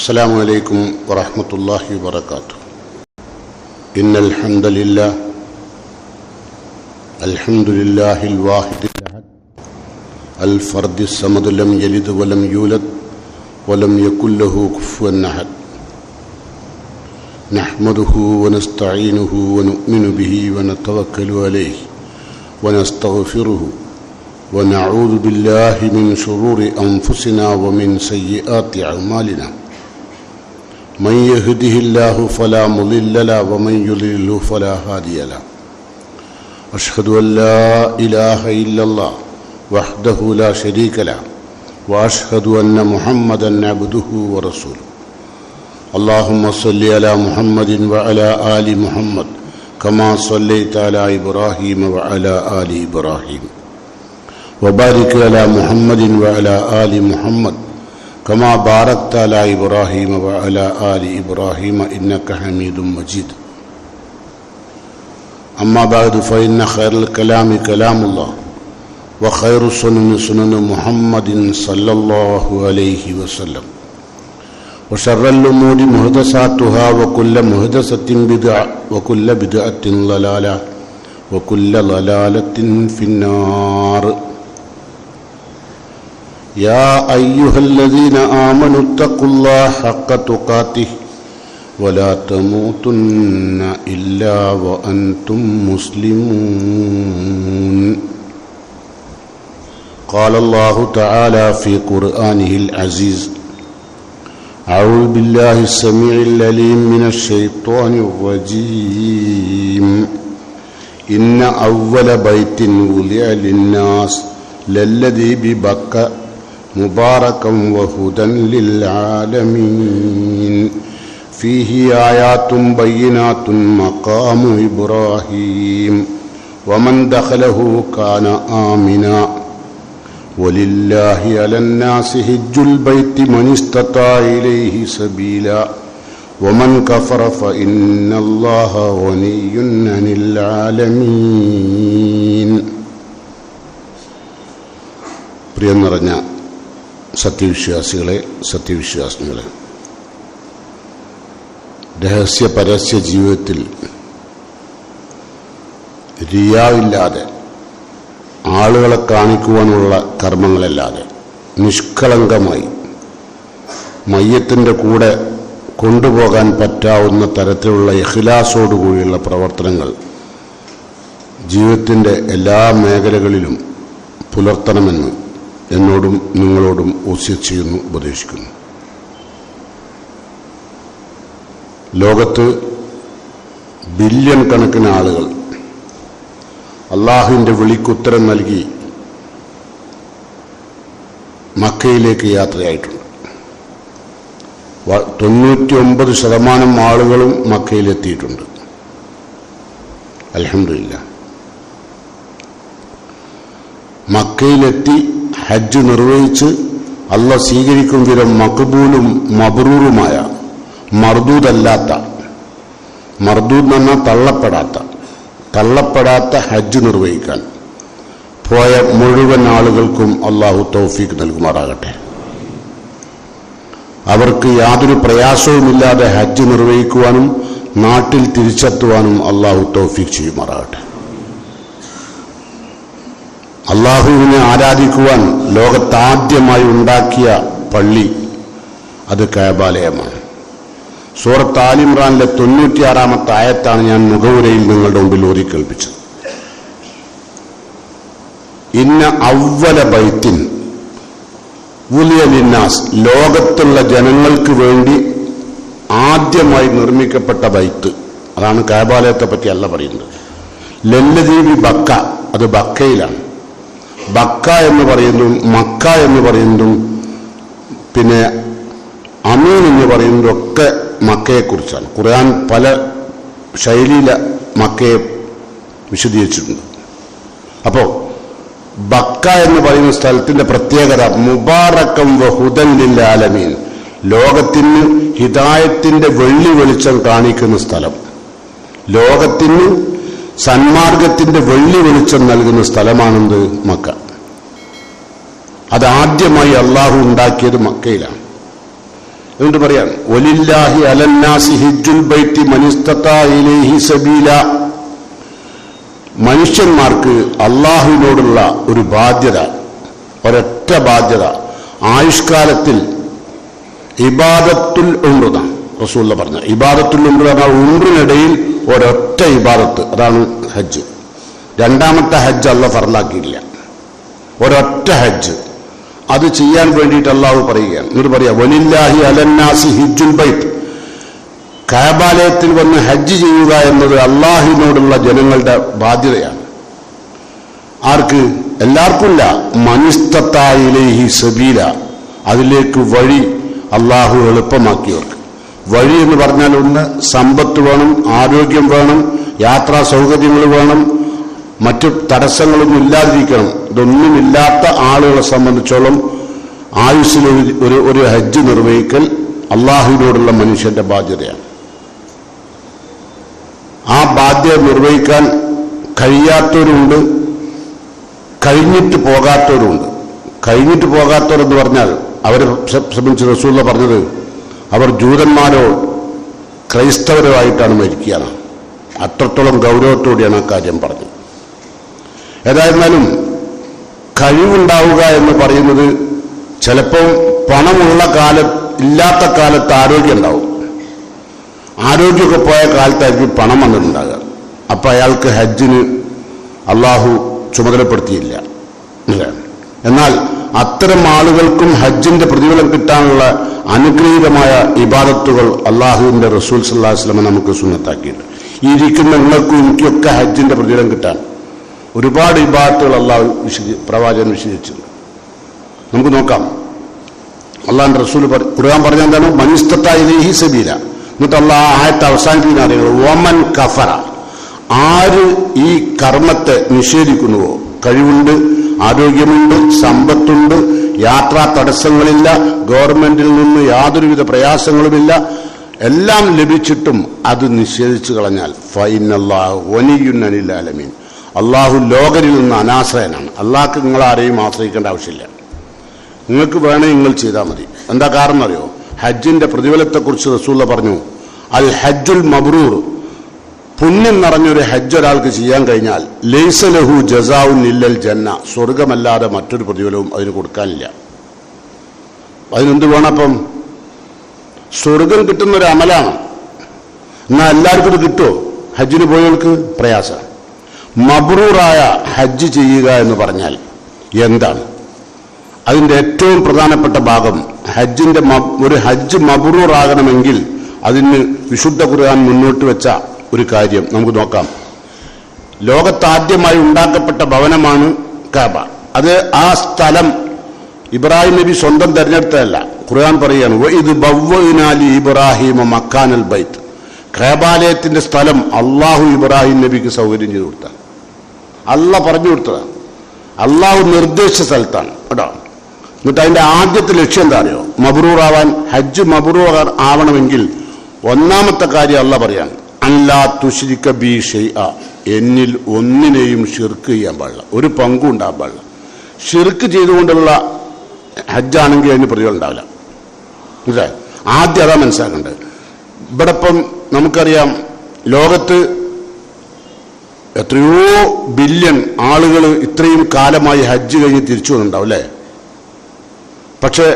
السلام عليكم ورحمة الله وبركاته. إن الحمد لله الواحد الأحد الفرد الصمد لم يلد ولم يولد ولم يكن له كفوا أحد. نحمده ونستعينه ونؤمن به ونتوكل عليه ونستغفره ونعوذ بالله من شرور أنفسنا ومن سيئات أعمالنا. من يهده الله فلا مضل له ومن يضلل فلا هادي له. أشهد أن لا إله إلا الله وحده لا شريك له وأشهد أن محمدا عبده ورسوله. اللهم صل على محمد وعلى آل محمد كما صليت على إبراهيم وعلى آل إبراهيم وبارك على محمد وعلى آل محمد كما باركت على إبراهيم وعلى آل إبراهيم إنك حميد مجيد. أما بعد فإن خير الكلام كلام الله وخير السنن سنن محمد صلى الله عليه وسلم وشر الأمور محدثاتها وكل محدثة بدعة وكل بدعة ضلالة وكل ضلالة في النار. يا أيها الذين آمنوا اتقوا الله حق تقاته ولا تموتن إلا وأنتم مسلمون. قال الله تعالى في قرآنه العزيز: أعوذ بالله السميع العليم من الشيطان الرجيم. إن أول بيت وضع للناس للذي ببكة مباركا وهدى للعالمين فيه آيات بينات مقام إبراهيم ومن دخله كان آمنا ولله على الناس حج البيت من استطاع إليه سبيلا ومن كفر فإن الله غني عن العالمين. പ്രിയം നിറഞ്ഞ സത്യവിശ്വാസികളെ, സത്യവിശ്വാസികളെ, രഹസ്യ പരസ്യ ജീവിതത്തിൽ റിയാവില്ലാതെ, ആളുകളെ കാണിക്കുവാനുള്ള കർമ്മങ്ങളല്ലാതെ നിഷ്കളങ്കമായി മയ്യത്തിൻ്റെ കൂടെ കൊണ്ടുപോകാൻ പറ്റാവുന്ന തരത്തിലുള്ള ഇഖ്ലാസോടുകൂടിയുള്ള പ്രവർത്തനങ്ങൾ ജീവിതത്തിൻ്റെ എല്ലാ മേഖലകളിലും പുലർത്തണമെന്ന് എന്നോടും നിങ്ങളോടും വസിയത്ത് ചെയ്യുന്നു, ഉപദേശിക്കുന്നു. ലോകത്ത് ബില്യൺ കണക്കിന് ആളുകൾ അള്ളാഹുവിൻ്റെ വിളിക്കുത്തരം നൽകി മക്കയിലേക്ക് യാത്രയായിട്ടുണ്ട്. 99% ആളുകളും മക്കയിലെത്തിയിട്ടുണ്ട്. അൽഹംദുലില്ലാഹ്. മക്കയിലെത്തി ഹജ്ജ് നിർവഹിച്ച് അള്ളാഹ് സ്വീകരിക്കും വിധം മഖബൂലും മബ്റൂറുമായ, മർദൂദല്ലാത്ത, മർദൂദ് എന്ന് പറഞ്ഞാൽ തള്ളപ്പെടാത്ത ഹജ്ജ് നിർവഹിക്കാൻ പോയ മുഴുവൻ ആളുകൾക്കും അള്ളാഹു തൗഫീഖ് നൽകുമാറാകട്ടെ. അവർക്ക് യാതൊരു പ്രയാസവുമില്ലാതെ ഹജ്ജ് നിർവഹിക്കുവാനും നാട്ടിൽ തിരിച്ചെത്തുവാനും അള്ളാഹു തൗഫീഖ് ചെയ്യുമാറാകട്ടെ. അള്ളാഹുവിനെ ആരാധിക്കുവാൻ ലോകത്താദ്യമായി ഉണ്ടാക്കിയ പള്ളി അത് കഅബാലയമാണ്. സൂറത്ത് ആൽ ഇംറാനിലെ 96-ാമത്തെ ആയത്താണ് ഞാൻ മുഖവുരയിൽ നിങ്ങളുടെ മുമ്പിൽ ഓതി കേൾപ്പിച്ചത്. ഇന്ന അവ്വല ബൈത്തിൻ വുലിയ ലിന്നാസ്, ലോകത്തുള്ള ജനങ്ങൾക്ക് വേണ്ടി ആദ്യമായി നിർമ്മിക്കപ്പെട്ട ബൈത്ത്, അതാണ് കഅബാലയത്തെ പറ്റി അല്ല പറയുന്നത്. ലല്ലദീബി ബക്ക, അത് ബക്കയിലാണ്. ബക്ക എന്ന് പറയുന്നതും മക്ക എന്ന് പറയുന്നതും പിന്നെ അമീൻ എന്ന് പറയുന്നതും ഒക്കെ മക്കയെക്കുറിച്ചാണ്. ഖുർആൻ പല ശൈലിയിലെ മക്കയെ വിശദീകരിച്ചിട്ടുണ്ട്. അപ്പോൾ ബക്ക എന്ന് പറയുന്ന സ്ഥലത്തിന്റെ പ്രത്യേകത മുബാറകം വഹുദൻ ലിൽ ആലമീൻ, ലോകത്തിന് ഹിദായത്തിന്റെ വെള്ളി വെളിച്ചം കാണിക്കുന്ന സ്ഥലം, ലോകത്തിന് സന്മാർഗത്തിന്റെ വെള്ളി വെളിച്ചം നൽകുന്ന സ്ഥലമാണെന്ത്? മക്ക. അതാദ്യമായി അള്ളാഹു ഉണ്ടാക്കിയത് മക്കയിലാണ്. എന്നിട്ട് പറയാണ് വലില്ലാഹി അലന്നാസി ഹിജ്ജുൽ ബൈത്തി മനിസ്തതാ ഇലൈഹി സബീല. മനുഷ്യന്മാർക്ക് അള്ളാഹുവിനോടുള്ള ഒരു ബാധ്യത, ഒരൊറ്റ ബാധ്യത, ആയുഷ്കാലത്തിൽ ഇബാദത്തുൽ ഉംറ. റസൂലുള്ള പറഞ്ഞ ഇബാദത്തുൽ ഉംറ പറഞ്ഞാൽ ഉംറിനിടയിൽ ഒരൊറ്റ ഇബാദത്ത്, അതാണ് ഹജ്ജ്. രണ്ടാമത്തെ ഹജ്ജ് അള്ളാഹ് ഫർലാക്കിയില്ല, ഒരൊറ്റ ഹജ്ജ്. അത് ചെയ്യാൻ വേണ്ടിയിട്ട് അള്ളാഹു പറയുകയാണ്. എന്നിട്ട് പറയാ വലില്ലാഹി അലന്നാസി ഹിജ്ജുൽ ബൈത്ത്, കഅബാലയത്തിൽ വന്ന് ഹജ്ജ് ചെയ്യുക എന്നത് അള്ളാഹുവിനോടുള്ള ജനങ്ങളുടെ ബാധ്യതയാണ്. ആർക്ക്? എല്ലാവർക്കുമില്ല. മനിസ്തതാ ഇലൈഹി സബീല, അതിലേക്ക് വഴി അള്ളാഹു എളുപ്പമാക്കിയവർക്ക്. വഴി എന്ന് പറഞ്ഞാൽ ഒന്ന് സമ്പത്ത് വേണം, ആരോഗ്യം വേണം, യാത്രാ സൗകര്യങ്ങൾ വേണം, മറ്റു തടസ്സങ്ങളൊന്നും ഇല്ലാതിരിക്കണം. ഇതൊന്നുമില്ലാത്ത ആളുകളെ സംബന്ധിച്ചോളം ആയുസ്സിൽ ഒരു ഹജ്ജ് നിർവഹിക്കൽ അള്ളാഹുവിനോടുള്ള മനുഷ്യന്റെ ബാധ്യതയാണ്. ആ ബാധ്യത നിർവഹിക്കാൻ കഴിയാത്തവരുണ്ട്, കഴിഞ്ഞിട്ട് പോകാത്തവരുണ്ട്. കഴിഞ്ഞിട്ട് പോകാത്തവരെന്ന് പറഞ്ഞാൽ അവരെ സംബന്ധിച്ച് റസൂലുള്ള പറഞ്ഞത് അവർ ജൂതന്മാരോ ക്രൈസ്തവരോ ആയിട്ടാണ് മരിക്കുകയാണ്. അത്രത്തോളം ഗൗരവത്തോടെയാണ് ആ കാര്യം പറഞ്ഞത്. ഏതായിരുന്നാലും കഴിവുണ്ടാവുക എന്ന് പറയുന്നത് ചിലപ്പോൾ പണമുള്ള ഇല്ലാത്ത കാലത്ത് ആരോഗ്യം ഉണ്ടാവും. ആരോഗ്യമൊക്കെ പോയ കാലത്തായിരിക്കും പണം വന്നിട്ടുണ്ടാകുക. അപ്പം അയാൾക്ക് ഹജ്ജിന് അള്ളാഹു ചുമതലപ്പെടുത്തിയില്ല. എന്നാൽ അത്തരം ആളുകൾക്കും ഹജ്ജിന്റെ പ്രതിഫലം കിട്ടാനുള്ള അനുഗ്രഹീതമായ ഇബാദത്തുകൾ അള്ളാഹുവിന്റെ റസൂൽ സല്ലല്ലാഹു അലൈഹി വസല്ലം നമുക്ക് സുന്നത്താക്കിയിട്ടുണ്ട്. ഈ ഇരിക്കുന്ന നിങ്ങൾക്കും എനിക്കൊക്കെ ഹജ്ജിന്റെ പ്രതിഫലം കിട്ടാൻ ഒരുപാട് ഇബാദത്തുകൾ അള്ളാഹു പ്രവാചകൻ വിശദീകരിച്ചിട്ടുണ്ട്. നമുക്ക് നോക്കാം. അള്ളാഹിന്റെ റസൂൽ ഖുർആൻ പറഞ്ഞ എന്താണ്? മനിസ്തതാ ഇലൈഹി സബീല. എന്നിട്ട് അള്ളാഹ് ആയത്ത് അവസാനിപ്പിക്കുന്ന അറിയുന്നത് വമൻ കഫറ, ആര് ഈ കർമ്മത്തെ നിഷേധിക്കുന്നുവോ, കഴിവുണ്ട്, ആരോഗ്യമുണ്ട്, സമ്പത്തുണ്ട്, യാത്രാ തടസ്സങ്ങളില്ല, ഗവൺമെന്റിൽ നിന്ന് യാതൊരുവിധ പ്രയാസങ്ങളുമില്ല, എല്ലാം ലഭിച്ചിട്ടും അത് നിഷേധിച്ചു കളഞ്ഞാൽ ഫൈനല്ലാഹു വനിയ്യുൻ അനിൽ ആലമീൻ, അള്ളാഹു ലോകരിൽ നിന്ന് അനാശ്രയനാണ്. അള്ളാഹ്ക്ക് നിങ്ങൾ ആരെയും ആശ്രയിക്കേണ്ട ആവശ്യമില്ല. നിങ്ങൾക്ക് വേണേ നിങ്ങൾ ചെയ്താൽ മതി. എന്താ കാരണം അറിയോ? ഹജ്ജിന്റെ പ്രതിഫലത്തെക്കുറിച്ച് റസൂലുള്ള പറഞ്ഞു, അൽ ഹജ്ജുൽ മബ്രൂർ, പുണ്യം നിറഞ്ഞൊരു ഹജ്ജ് ഒരാൾക്ക് ചെയ്യാൻ കഴിഞ്ഞാൽ ലൈസ ലഹു ജസാഉൻ ഇല്ലൽ ജന്ന, സ്വർഗമല്ലാതെ മറ്റൊരു പ്രതിഫലവും അതിന് കൊടുക്കാനില്ല. അതിനെന്ത് വേണം? അപ്പം സ്വർഗം കിട്ടുന്നൊരു അമലാണ്. എന്നാൽ എല്ലാവർക്കും ഇത് കിട്ടുമോ? ഹജ്ജിന് പോയവർക്ക് പ്രയാസം. മബ്രൂറായ ഹജ്ജ് ചെയ്യുക എന്ന് പറഞ്ഞാൽ എന്താണ്? അതിൻ്റെ ഏറ്റവും പ്രധാനപ്പെട്ട ഭാഗം ഹജ്ജിന്റെ ഒരു ഹജ്ജ് മബ്രൂറാകണമെങ്കിൽ അതിന് വിശുദ്ധ ഖുർആൻ മുന്നോട്ട് വെച്ച ഒരു കാര്യം നമുക്ക് നോക്കാം. ലോകത്താദ്യമായി ഉണ്ടാക്കപ്പെട്ട ഭവനമാണ് കഅബ. അത് ആ സ്ഥലം ഇബ്രാഹിം നബി സ്വന്തം തെരഞ്ഞെടുത്തതല്ല. ഖുർആൻ പറയുകയാണ് വഇദ് ബവ്വഅനാ ലി ഇബ്രാഹിമ മക്കാനൽ ബൈത്ത്, കഅബാലയത്തിന്റെ സ്ഥലം അള്ളാഹു ഇബ്രാഹിം നബിക്ക് സൗകര്യം ചെയ്തു കൊടുത്താണ്. അള്ളാഹ് പറഞ്ഞു കൊടുത്തതാണ്. അള്ളാഹു നിർദ്ദേശിച്ച സ്ഥലത്താണ് കേട്ടോ. എന്നിട്ട് അതിന്റെ ആദ്യത്തെ ലക്ഷ്യം എന്താ അറിയോ? മബ്രൂറാവാൻ. ഹജ്ജ് മബ്രൂർ ആവണമെങ്കിൽ ഒന്നാമത്തെ കാര്യം അള്ളാഹ് പറയാണ് അല്ലാ തുശ്രിക ബി ഷൈഅ, എന്നിൽ ഒന്നിനെയും ഷിർക്ക് ചെയ്യാൻ പാടില്ല, ഒരു പങ്കും ഉണ്ടാകാൻ പാടില്ല. ഷിർക്ക് ചെയ്തുകൊണ്ടുള്ള ഹജ്ജാണെങ്കിൽ അതിന് പ്രതിഫലം ഉണ്ടാവില്ല. മനസ്സിലായോ? ആദ്യം അതാ മനസ്സിലാക്കേണ്ടത്. ഇവിടെ ഇപ്പം നമുക്കറിയാം, ലോകത്ത് എത്രയോ ബില്യൺ ആളുകൾ ഇത്രയും കാലമായി ഹജ്ജ് കഴിഞ്ഞ് തിരിച്ചു വന്നിട്ടുണ്ടാവും അല്ലേ? പക്ഷെ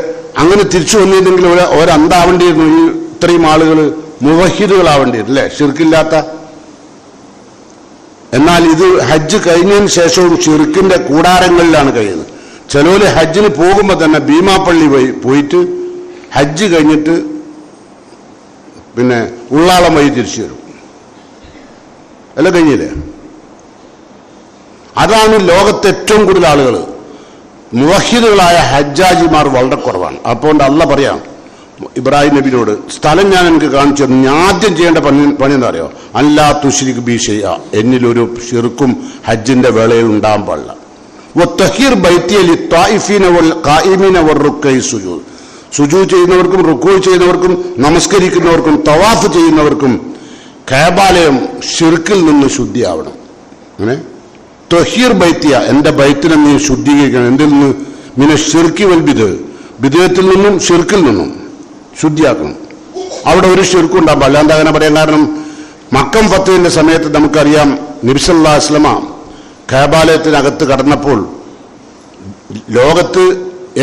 അങ്ങനെ തിരിച്ചു വന്നിരുന്നെങ്കിൽ ഒരന്താവേണ്ടിയിരുന്നു ഈ ഇത്രയും ആളുകൾ മുവഹിദുകളാവേണ്ടിയിരുന്നു അല്ലേ? ഷിർക്കില്ലാത്ത. എന്നാൽ ഇത് ഹജ്ജ് കഴിഞ്ഞതിന് ശേഷവും ഷിർക്കിന്റെ കൂടാരങ്ങളിലാണ് കഴിയുന്നത്. ചിലവര് ഹജ്ജിന് പോകുമ്പോൾ തന്നെ ഭീമാപ്പള്ളി പോയിട്ട് ഹജ്ജ് കഴിഞ്ഞിട്ട് പിന്നെ ഉള്ളാളം വഴി തിരിച്ചു വരും. എല്ലാം കഴിഞ്ഞില്ലേ? അതാണ് ലോകത്തെ ഏറ്റവും കൂടുതൽ ആളുകൾ. മുവഹിദുകളായ ഹജ്ജാജിമാർ വളരെ കുറവാണ്. അപ്പോൾ അള്ളാഹ് പറയാം ഇബ്രാഹിം നബിയോട്, സ്ഥലം ഞാൻ എനിക്ക് കാണിച്ചു തന്നു, ഞാൻ ആദ്യം ചെയ്യേണ്ട പണി എന്താ അറിയോ? അല്ലാ തുശ്രിക് ബി ഷൈഅ, എന്നിലൊരു ഷിർക്കും ഹജ്ജിന്റെ വേളയിൽ ഉണ്ടാകാൻ പാടില്ല. വതഹീർ ബൈതി ലിത്വായിഫീന വൽ ഖായിമീന വറുക്കൈ സുജൂദ്, സുജൂദ് ചെയ്യുന്നവർക്കും റുക്കൂ ചെയ്യുന്നവർക്കും നമസ്കരിക്കുന്നവർക്കും തവാഫ് ചെയ്യുന്നവർക്കും കഅബാലയം ഷിർക്കിൽ നിന്ന് ശുദ്ധിയാവണം. അങ്ങനെ തഹീർ ബൈത്തിയ, എന്റെ ബൈത്തിനെ നീ ശുദ്ധീകരിക്കണം. എന്തിൽ നിന്ന്? മിന ഷിർക്കി വൽ ബിദ്അത്ത്, ബിദ്അത്തിൽ നിന്നും ഷിർക്കിൽ നിന്നും. ശുദ്ധിയാക്കണം. അവിടെ ഒരു ശിർക്കും ഉണ്ടാകും. അല്ലാണ്ട് അങ്ങനെ പറയാൻ കാരണം മക്കം ഫത്തുവിന്റെ സമയത്ത് നമുക്കറിയാം നബി സല്ലല്ലാഹു അലൈഹി വസല്ലമ കഅബാലയത്തിനകത്ത് കടന്നപ്പോൾ ലോകത്ത്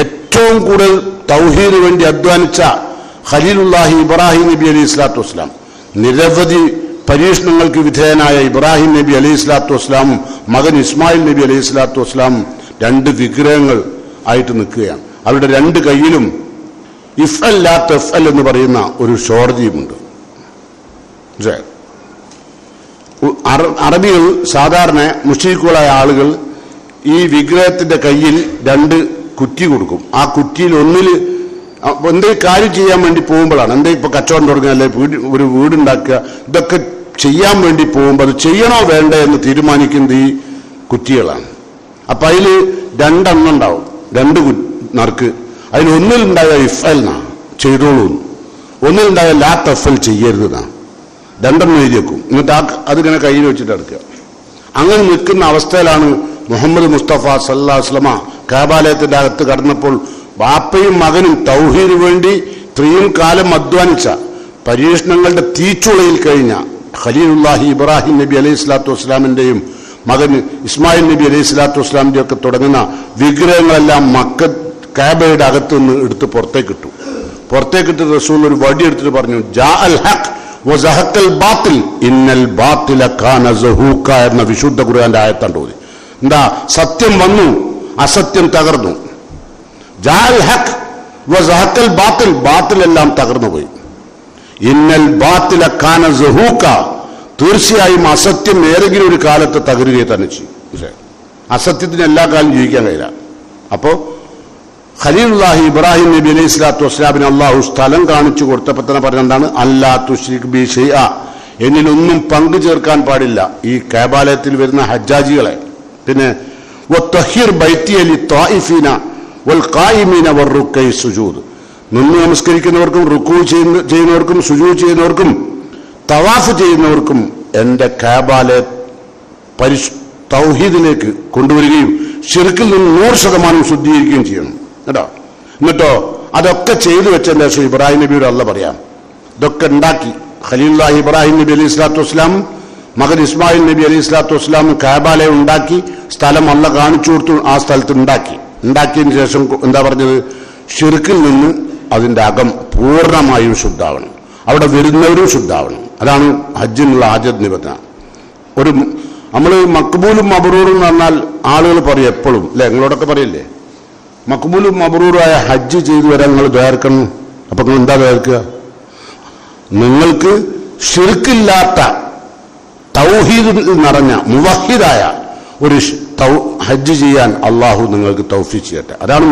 ഏറ്റവും കൂടുതൽ തൗഹീദിന് വേണ്ടി അധ്വാനിച്ച ഖലീലുല്ലാഹി ഇബ്രാഹിം നബി അലൈഹി സ്വലാത്തു വസ്സലാം, നിരവധി പരീക്ഷണങ്ങൾക്ക് വിധേയനായ ഇബ്രാഹിം നബി അലൈഹി സ്വലാത്തു വസ്സലാമും മകൻ ഇസ്മായിൽ നബി അലൈഹി സ്വലാത്തു വസ്സലാമും രണ്ട് വിഗ്രഹങ്ങൾ ആയിട്ട് നിൽക്കുകയാണ്. അവരുടെ രണ്ട് കയ്യിലും ഇഫ്അൽ ലാ തഫ്അൽ എന്ന് പറയുന്ന ഒരു ഷോർജിയുമുണ്ട്. അറബികൾ സാധാരണ മുശ്രിക്കുകളായ ആളുകൾ ഈ വിഗ്രഹത്തിന്റെ കയ്യിൽ രണ്ട് കുറ്റി കൊടുക്കും. ആ കുറ്റിയിൽ ഒന്നിൽ എന്തെങ്കിലും കാര്യം ചെയ്യാൻ വേണ്ടി പോകുമ്പോഴാണ്, എന്തെങ്കിലും ഇപ്പൊ കച്ചവടം തുടങ്ങുക, അല്ലെ ഒരു വീടുണ്ടാക്കുക, ഇതൊക്കെ ചെയ്യാൻ വേണ്ടി പോകുമ്പോൾ അത് ചെയ്യണോ വേണ്ടേ എന്ന് തീരുമാനിക്കുന്നത് ഈ കുറ്റികളാണ്. അപ്പൊ അതിൽ രണ്ടെണ്ണം ഉണ്ടാവും, രണ്ട് നറുക്ക്. അതിലൊന്നിലുണ്ടായ ഇഫ്അൽനാ ചെയ്തോളൂ, ഒന്നിലുണ്ടായ ലാ തഫൽ ചെയ്യരുതെന്നാ. രണ്ടെണ്ണം എഴുതി വെക്കും. എന്നിട്ട് അതിങ്ങനെ കയ്യിൽ വെച്ചിട്ട് എടുക്കുക. അങ്ങനെ നിൽക്കുന്ന അവസ്ഥയിലാണ് മുഹമ്മദ് മുസ്തഫ സല്ലല്ലാഹു അലൈഹി വസല്ലമ കഅബാലയത്തിന്റെ അകത്ത് കടന്നപ്പോൾ ബാപ്പയും മകനും തൗഹീദിന് വേണ്ടി ഇത്രയും കാലം അധ്വാനിച്ച പരീക്ഷണങ്ങളുടെ തീച്ചുളയിൽ കഴിഞ്ഞ ഖലീലുല്ലാഹി ഇബ്രാഹിം നബി അലൈഹി സ്വലാത്തു വസ്സലാമിന്റെയും മകൻ ഇസ്മായിൽ നബി അലൈഹി സ്വലാത്തു വസ്സലാമിന്റെ ഒക്കെ തുടങ്ങുന്ന വിഗ്രഹങ്ങളെല്ലാം കഅബയുടെ അകത്ത് നിന്ന് എടുത്ത് പുറത്തേക്കിട്ടു. പുറത്തേക്കിട്ട് റസൂൽ ഒരു വടി എടുത്തിട്ട് പറഞ്ഞു, ജാ അൽ ഹഖ് വസഹഖൽ ബാത്തിൽ ഇന്നൽ ബാത്തില കാന സഹൂക എന്ന വിശുദ്ധ ഖുർആന്റെ ആയത്താണ് ഓതി. എന്താ? സത്യം വന്നു, അസത്യം തകർന്നു. ജാ അൽ ഹഖ് വസഹഖൽ ബാത്തിൽ, ബാത്തിലെല്ലാം തകർന്നു പോയി. ഇന്നൽ ബാത്തില കാന സഹൂക, തീർച്ചയായും അസത്യം ഏതെങ്കിലും ഒരു കാലത്ത് തകരുകയെ തന്നെ ചെയ്യും. അസത്യത്തിന് എല്ലാ കാലം ജീവിക്കാൻ കഴിയില്ല. അപ്പോ ഖലീലുല്ലാഹി ഇബ്രാഹിം നബി അലൈഹി സ്വലാത്തു വസ്സലാമിന് അള്ളാഹു സ്ഥലം കാണിച്ചു കൊടുത്തപ്പോൾ തന്നെ പറഞ്ഞെന്താണ്? അല്ലാ തുശ്രിക് ബി ഷൈഅ, എന്നിലൊന്നും പങ്കു ചേർക്കാൻ പാടില്ല ഈ കഅബാലയത്തിൽ വരുന്ന ഹജ്ജാജികളെ. പിന്നെ വത്തഹിർ ബൈതിയ ലിത്വായിഫീന വൽ ഖായിമീന വറുക്കൈ സുജൂദ്, നിന്ന് നമസ്കരിക്കുന്നവർക്കും റുക്കൂ ചെയ്യുന്നവർക്കും സുജൂദ് ചെയ്യുന്നവർക്കും തവാഫ് ചെയ്യുന്നവർക്കും എൻ്റെ കഅബാലയ തൗഹീദിലേക്ക് കൊണ്ടുവരികയും ശിർക്കിൽ നിന്ന് 100% ശുദ്ധീകരിക്കുകയും ചെയ്യണം കേട്ടോ. എന്നിട്ടോ അതൊക്കെ ചെയ്തു വെച്ചതിന്റെ ശേഷം ഇബ്രാഹിം നബിയോട് അല്ല പറയാം, ഇതൊക്കെ ഉണ്ടാക്കി ഖലീലുല്ലാഹി ഇബ്രാഹിം നബി അലൈഹി സ്വലാത്തു വസ്സലാം മകൻ ഇസ്മായിൽ നബി അലൈഹി സ്വലാത്തു വസ്സലാം കഅബാലയം ഉണ്ടാക്കി, സ്ഥലം അല്ല കാണിച്ചു കൊടുത്തു, ആ സ്ഥലത്ത് ഉണ്ടാക്കിയതിന് ശേഷം എന്താ പറഞ്ഞത്? ശിർക്കിൽ നിന്ന് അതിന്റെ അകം പൂർണ്ണമായും ശുദ്ധാവണം, അവിടെ വരുന്നവരും ശുദ്ധാവണം. അതാണ് ഹജ്ജിനുള്ള ആദ്യ നിബന്ധന. ഒരു നമ്മൾ മക്ബൂലും മബ്റൂറും എന്ന് പറഞ്ഞാൽ ആളുകൾ പറയും എപ്പോഴും, അല്ലെ? നിങ്ങളോടൊക്കെ പറയില്ലേ, മക്ബൂലും മബ്റൂറുമായ ഹജ്ജ് ചെയ്തു വരാൻ നിങ്ങൾ ദ്വാരക്കണം. അപ്പൊ നിങ്ങൾ എന്താ ദ്വാരക്കുക? നിങ്ങൾക്ക് ശിർക്കില്ലാത്ത തൗഹീദ് നിറഞ്ഞ മുവഹിദായ ഒരു ഹജ്ജ് ചെയ്യാൻ അള്ളാഹു നിങ്ങൾക്ക് തൗഫീഖ് ചെയ്യട്ടെ. അതാണ്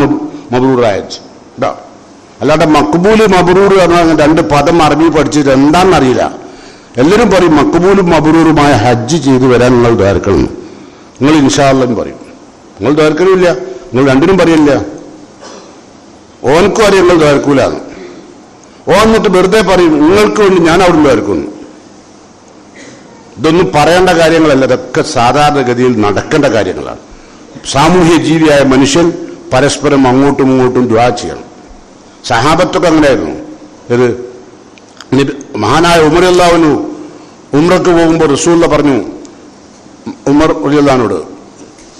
മബ്റൂറായ ഹജ്ജ്. അല്ലാതെ മക്ബൂല് മബ്റൂർ പറഞ്ഞാൽ രണ്ട് പദം അറബി പഠിച്ചിട്ട് എന്താണെന്നറിയില്ല. എല്ലാവരും പറയും മക്ബൂലും മബ്റൂറുമായ ഹജ്ജ് ചെയ്തു വരാൻ നിങ്ങൾ ദ്വാരക്കണം. നിങ്ങൾ ഇൻഷാ അല്ലാഹ് പറയും, നിങ്ങൾ ദ്വാരക്കലുമില്ല, നിങ്ങൾ രണ്ടിനും പറയില്ല. ഓനക്കും അറിയാം നിങ്ങൾ ദ്വാരക്കൂലാന്ന്. എന്നിട്ട് വെറുതെ പറയും നിങ്ങൾക്ക് വേണ്ടി ഞാൻ അവിടെ ദ്വാരക്കുന്നു. ഇതൊന്നും പറയേണ്ട കാര്യങ്ങളല്ല, ഇതൊക്കെ സാധാരണഗതിയിൽ നടക്കേണ്ട കാര്യങ്ങളാണ്. സാമൂഹ്യ ജീവിയായ മനുഷ്യൻ പരസ്പരം അങ്ങോട്ടും ഇങ്ങോട്ടും ദുആ ചെയ്യണം. സഹാബത്തൊക്കെ അങ്ങനെയായിരുന്നു. ഇത് മഹാനായ ഉമർ റളിയല്ലാഹു അൻഹു ഉംറക്ക് പോകുമ്പോൾ റസൂലുള്ള പറഞ്ഞു ഉമർ റളിയല്ലാഹു അൻഹുവോട്,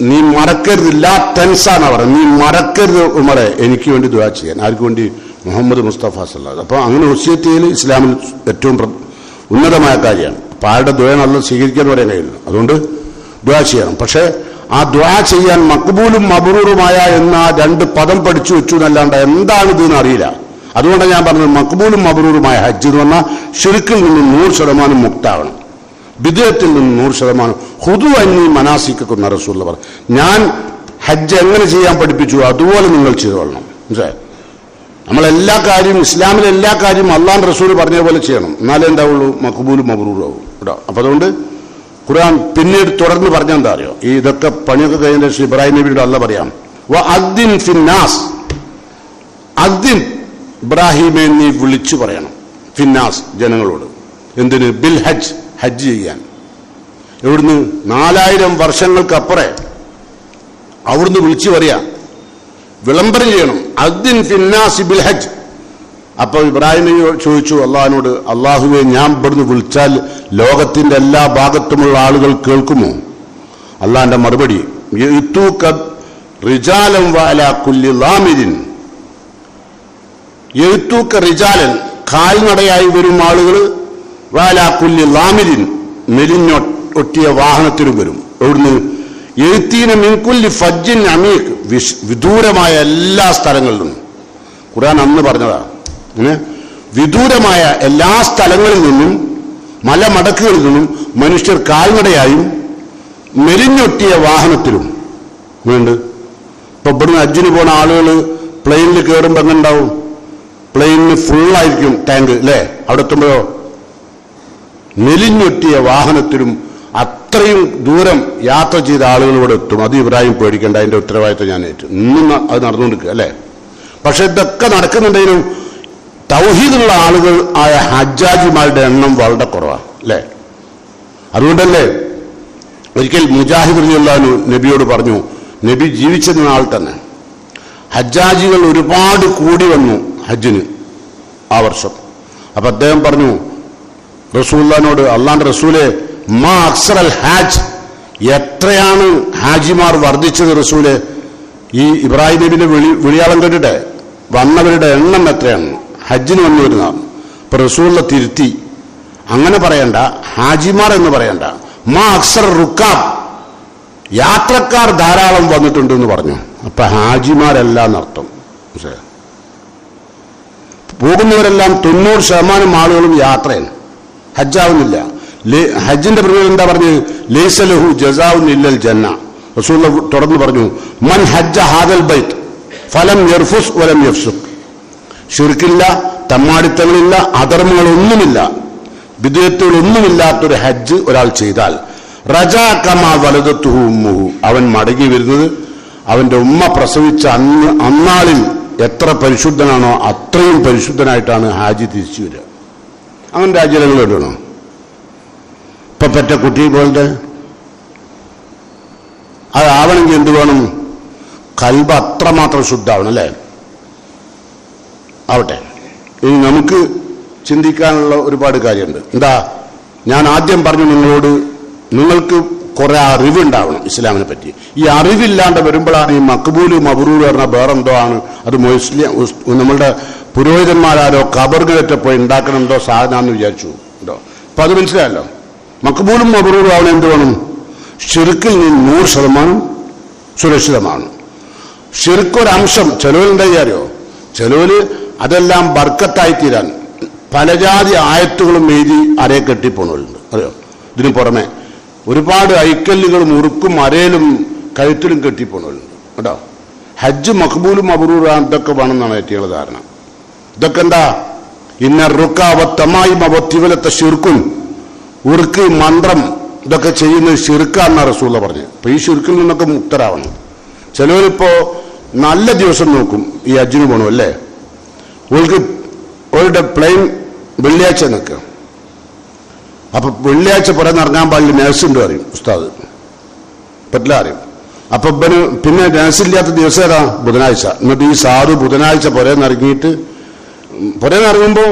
നീ മറക്കരുത്, ലാ തൻസാന്നാ പറഞ്ഞു, നീ മറക്കരുത് ഉമറെ എനിക്ക് വേണ്ടി ദുആ ചെയ്യാൻ. ആർക്ക് വേണ്ടി? മുഹമ്മദ് മുസ്തഫ സല്ലല്ലാഹു അലൈഹി വസല്ലം. അപ്പോൾ അങ്ങനെ വസിയത്ത് ചെയ്യൽ ഇസ്ലാമിൽ ഏറ്റവും ഉന്നതമായ കാര്യമാണ്. അപ്പോൾ ആരുടെ ദുആ നല്ല സ്വീകരിക്കാൻ പറയാൻ കഴിയില്ല, അതുകൊണ്ട് ദുആ ചെയ്യണം. പക്ഷേ ആ ദുആ ചെയ്യാൻ മക്ബൂലും മബ്റൂറുമായ എന്ന രണ്ട് പദം പഠിച്ചു വെച്ചു എന്നല്ലാണ്ട് എന്താണിത് എന്ന് അറിയില്ല. അതുകൊണ്ടാണ് ഞാൻ പറഞ്ഞത് മക്ബൂലും മബ്റൂറുമായ ഹജ്ജ് എന്ന് പറഞ്ഞാൽ ശിർക്കിൽ നിന്ന് 100% മുക്താവണം, ബിദ്അത്തിൽ നിന്ന് 100%. ഹുദു അന്നി മനാസിക്കക്കുന്ന റസൂലുള്ള പറഞ്ഞു, ഞാൻ ഹജ്ജ് എങ്ങനെ ചെയ്യാൻ പഠിപ്പിച്ചു അതുപോലെ നിങ്ങൾ ചെയ്തുകൊള്ളണം. മനസ്സിലായോ? നമ്മളെല്ലാ കാര്യവും ഇസ്ലാമിലെ എല്ലാ കാര്യവും അള്ളാഹുവിന്റെ റസൂൽ പറഞ്ഞ പോലെ ചെയ്യണം, എന്നാലേ എന്താവുള്ളൂ? മക്ബൂലും മബ്റൂറും ആവും കേട്ടോ. അപ്പൊ അതുകൊണ്ട് ഖുർആൻ പിന്നീട് തുടർന്ന് പറഞ്ഞ എന്താ അറിയോ? ഈ ഇതൊക്കെ പണിയൊക്കെ കഴിഞ്ഞ ശേഷം ഇബ്രാഹിം നബിയുടെ അല്ല പറയാം, വഅദ്ദിൻ ഫിന്നാസ്, അദ്ദിൻ ഇബ്രാഹിമെ നീ വിളിച്ചു പറയണം, ഫിന്നാസ് ജനങ്ങളോട്. എന്തിന്? ബിൽ ഹജ്ജ്, ഹജ്ജ് ചെയ്യാൻ. എവിടുന്ന്? 4000 വർഷങ്ങൾക്കപ്പുറം അവിടുന്ന് വിളിച്ചു പറയാ, വിളംബരം ചെയ്യണം. അദ്ദിൻ ഫിന്നാസി ബിൽ ഹജ്ജ്, അപ്പോൾ ഇബ്രാഹിം നബി ചോദിച്ചു അള്ളാഹിനോട്, അള്ളാഹുവെ, ഞാൻ ഇവിടുന്ന് വിളിച്ചാൽ ലോകത്തിന്റെ എല്ലാ ഭാഗത്തുമുള്ള ആളുകൾ കേൾക്കുമോ? അള്ളാഹിന്റെ മറുപടി, റിജാലൻ വഅലാ കുല്ലി ളാമിരിൻ, യഅ്തൂക റിജാലൻ, കാൽനടയായി വരും ആളുകൾ, വഅലാ കുല്ലി ളാമിരിൻ, മെലിഞ്ഞൊട്ടിയ വാഹനത്തിലും വരും. എവിടുന്ന്? യഅ്തീന മിൻ കുല്ലി ഫജ്ജിൻ അമീഖ്, വിദൂരമായ എല്ലാ സ്ഥലങ്ങളിലും. ഖുർആൻ അന്ന് പറഞ്ഞതാ, വിദൂരമായ എല്ലാ സ്ഥലങ്ങളിൽ നിന്നും, മലമടക്കുകളിൽ നിന്നും മനുഷ്യർ കാൽനടയായും മെലിഞ്ഞൊട്ടിയ വാഹനത്തിലും വേണ്ട. ഇപ്പൊ ഇവിടുന്ന് ഹജ്ജിന് പോണ ആളുകൾ പ്ലെയിനിൽ കയറുമ്പോൾ എങ്ങനെ ഉണ്ടാവും? പ്ലെയിനിന് ഫുള്ളായിരിക്കും ടാങ്ക് അല്ലേ? അവിടെ എത്തുമ്പോഴോ മെലിഞ്ഞൊട്ടിയ വാഹനത്തിലും അത്രയും ദൂരം യാത്ര ചെയ്ത ആളുകൾ ഇവിടെ എത്തും. അത് ഇബ്രാഹിം പേടിക്കേണ്ട, അതിന്റെ ഉത്തരവാദിത്വം ഞാൻ ഏറ്റു. ഇന്നും അത് നടന്നുകൊണ്ടിരിക്കുക അല്ലേ? പക്ഷെ ഇതൊക്കെ നടക്കുന്നുണ്ടെങ്കിലും തൗഹീദുള്ള ആളുകൾ ആയ ഹജ്ജാജിമാരുടെ എണ്ണം വളരെ കുറവാണ് അല്ലേ? അതുകൊണ്ടല്ലേ ഒരിക്കൽ മുജാഹിദ് റളിയല്ലാഹു നബിയോട് പറഞ്ഞു, നബി ജീവിച്ചിരുന്ന ആൾ തന്നെ, ഹജ്ജാജികൾ ഒരുപാട് കൂടി വന്നു ഹജ്ജിന് ആ വർഷം. അപ്പൊ അദ്ദേഹം പറഞ്ഞു റസൂലുള്ളാഹിനോട്, അള്ളാന്റെ റസൂലെ, മാ അക്സറൽ ഹാജ്, എത്രയാണ് ഹാജിമാർ വർദ്ധിച്ചത് റസൂലെ? ഈ ഇബ്രാഹിം നബിന്റെ വിളിയാളം കേട്ടിട്ട് വന്നവരുടെ എണ്ണം എത്രയാണ്? ഹജ്ജിന് വന്നു വരുന്നതാണ്. ഇപ്പൊ റസൂലുള്ള തിരുത്തി, അങ്ങനെ പറയണ്ട, ഹാജിമാർ എന്ന് പറയണ്ട, മാ അക്സർ റുക്കാബ്, യാത്രക്കാർ ധാരാളം വന്നിട്ടുണ്ട് എന്ന് പറഞ്ഞു. അപ്പൊ ഹാജിമാരല്ല എന്നർത്ഥം. പോകുന്നവരെല്ലാം 90% ആളുകളും യാത്രയാണ്, ഹജ്ജാവുന്നില്ല. ഹജ്ജിന്റെ പ്രത്യേകത എന്താ പറഞ്ഞത്? ലൈസ ലഹു ജസാഉൻ ഇല്ലൽ ജന്ന. റസൂലുള്ളാഹി തുടർന്ന് പറഞ്ഞു, മൻ ഹജ്ജ ഹാദൽ ബൈത്ത് ഫലം യർഫുസ് വലം യഫ്സുഖ്, ശിർക്കില്ല, തമ്മാടിത്തങ്ങളില്ല, അധർമ്മങ്ങളൊന്നുമില്ല, വിദേഹത്തുകളൊന്നുമില്ലാത്തൊരു ഹജ്ജ് ഒരാൾ ചെയ്താൽ റജാ കമാ വലദത്തുഹു ഉമ്മുഹു, അവൻ മടങ്ങി വരുന്നത് അവന്റെ ഉമ്മ പ്രസവിച്ച അന്നാളിൽ എത്ര പരിശുദ്ധനാണോ അത്രയും പരിശുദ്ധനായിട്ടാണ് ഹാജി തിരിച്ചു വരിക. അങ്ങനെ രാജ്യങ്ങൾ ഇടണോ? ഇപ്പൊ പെറ്റ കുട്ടി പോലത്തെ അതാവണമെങ്കിൽ എന്ത് വേണം? കൽബ് അത്രമാത്രം ശുദ്ധാവണം അല്ലേ? ആവട്ടെ. ഇനി നമുക്ക് ചിന്തിക്കാനുള്ള ഒരുപാട് കാര്യമുണ്ട്. എന്താ? ഞാൻ ആദ്യം പറഞ്ഞു നിങ്ങളോട്, നിങ്ങൾക്ക് കുറെ അറിവുണ്ടാവണം ഇസ്ലാമിനെ പറ്റി. ഈ അറിവില്ലാണ്ട് വരുമ്പോഴാണ് ഈ മക്ബൂല് മബ്റൂർ പറഞ്ഞ വേറെന്തോ ആണ്. അത് നമ്മളുടെ പുരോഹിതന്മാരാരോ കബറുകേറ്റപ്പോൾ ഉണ്ടാക്കണമെന്തോ സാധനമാണെന്ന് വിചാരിച്ചു ഉണ്ടോ? അപ്പൊ അത് മനസ്സിലായല്ലോ. മക്ബൂലും മബ്റൂറും ആവണം എന്ത് വേണം? ഷിർക്കിൽ നിന്ന് 100% സുരക്ഷിതമാണ്. ഷിർക്കൊരംശം ചിലവരുണ്ടായില്ലോ, ചിലവര് അതെല്ലാം ബർക്കത്തായി തീരാൻ പലജാതി ആയത്തുകളും എഴുതി അരയെ കെട്ടിപ്പോണവരുണ്ട്. അറിയോ? ഇതിനു പുറമെ ഒരുപാട് ഐക്കല്ലുകളും ഉറുക്കും അരയിലും കഴുത്തിലും കെട്ടിപ്പോണവരുണ്ട് കേട്ടോ. ഹജ്ജ് മഖ്ബൂലും മബ്റൂറും ഇതൊക്കെ വേണമെന്നാണ് ഏറ്റവും ധാരണ. ഇതൊക്കെ എന്താ? ഇന്ന റുക്കാവത്തമായി മവത്തിവലത്തെ ഷിർക്കുൻ, ഉറുക്ക് മന്ത്രം ഇതൊക്കെ ചെയ്യുന്നത് ഷിർക്കാന്നാ റസൂലുള്ളാഹി പറഞ്ഞു. അപ്പൊ ഈ ഷിർക്കിൽ നിന്നൊക്കെ മുക്തരാവണം. ചിലവരിപ്പോ നല്ല ദിവസം നോക്കും ഈ ഹജ്ജിന് പോകണം അല്ലേ? അവരുടെ പ്ലെയിൻ വെള്ളിയാഴ്ച നിൽക്കുക. അപ്പൊ വെള്ളിയാഴ്ച പുറം ഇറങ്ങാൻ പാടില്ല, നേഴ്സുണ്ട് അറിയും ഉസ്താദ്, പറ്റില്ല അറിയും. അപ്പൊ പിന്നെ നേഴ്സില്ലാത്ത ദിവസം ഏതാ? ബുധനാഴ്ച. എന്നിട്ട് ഈ സാധു ബുധനാഴ്ച പുറേന്നിറങ്ങുമ്പോൾ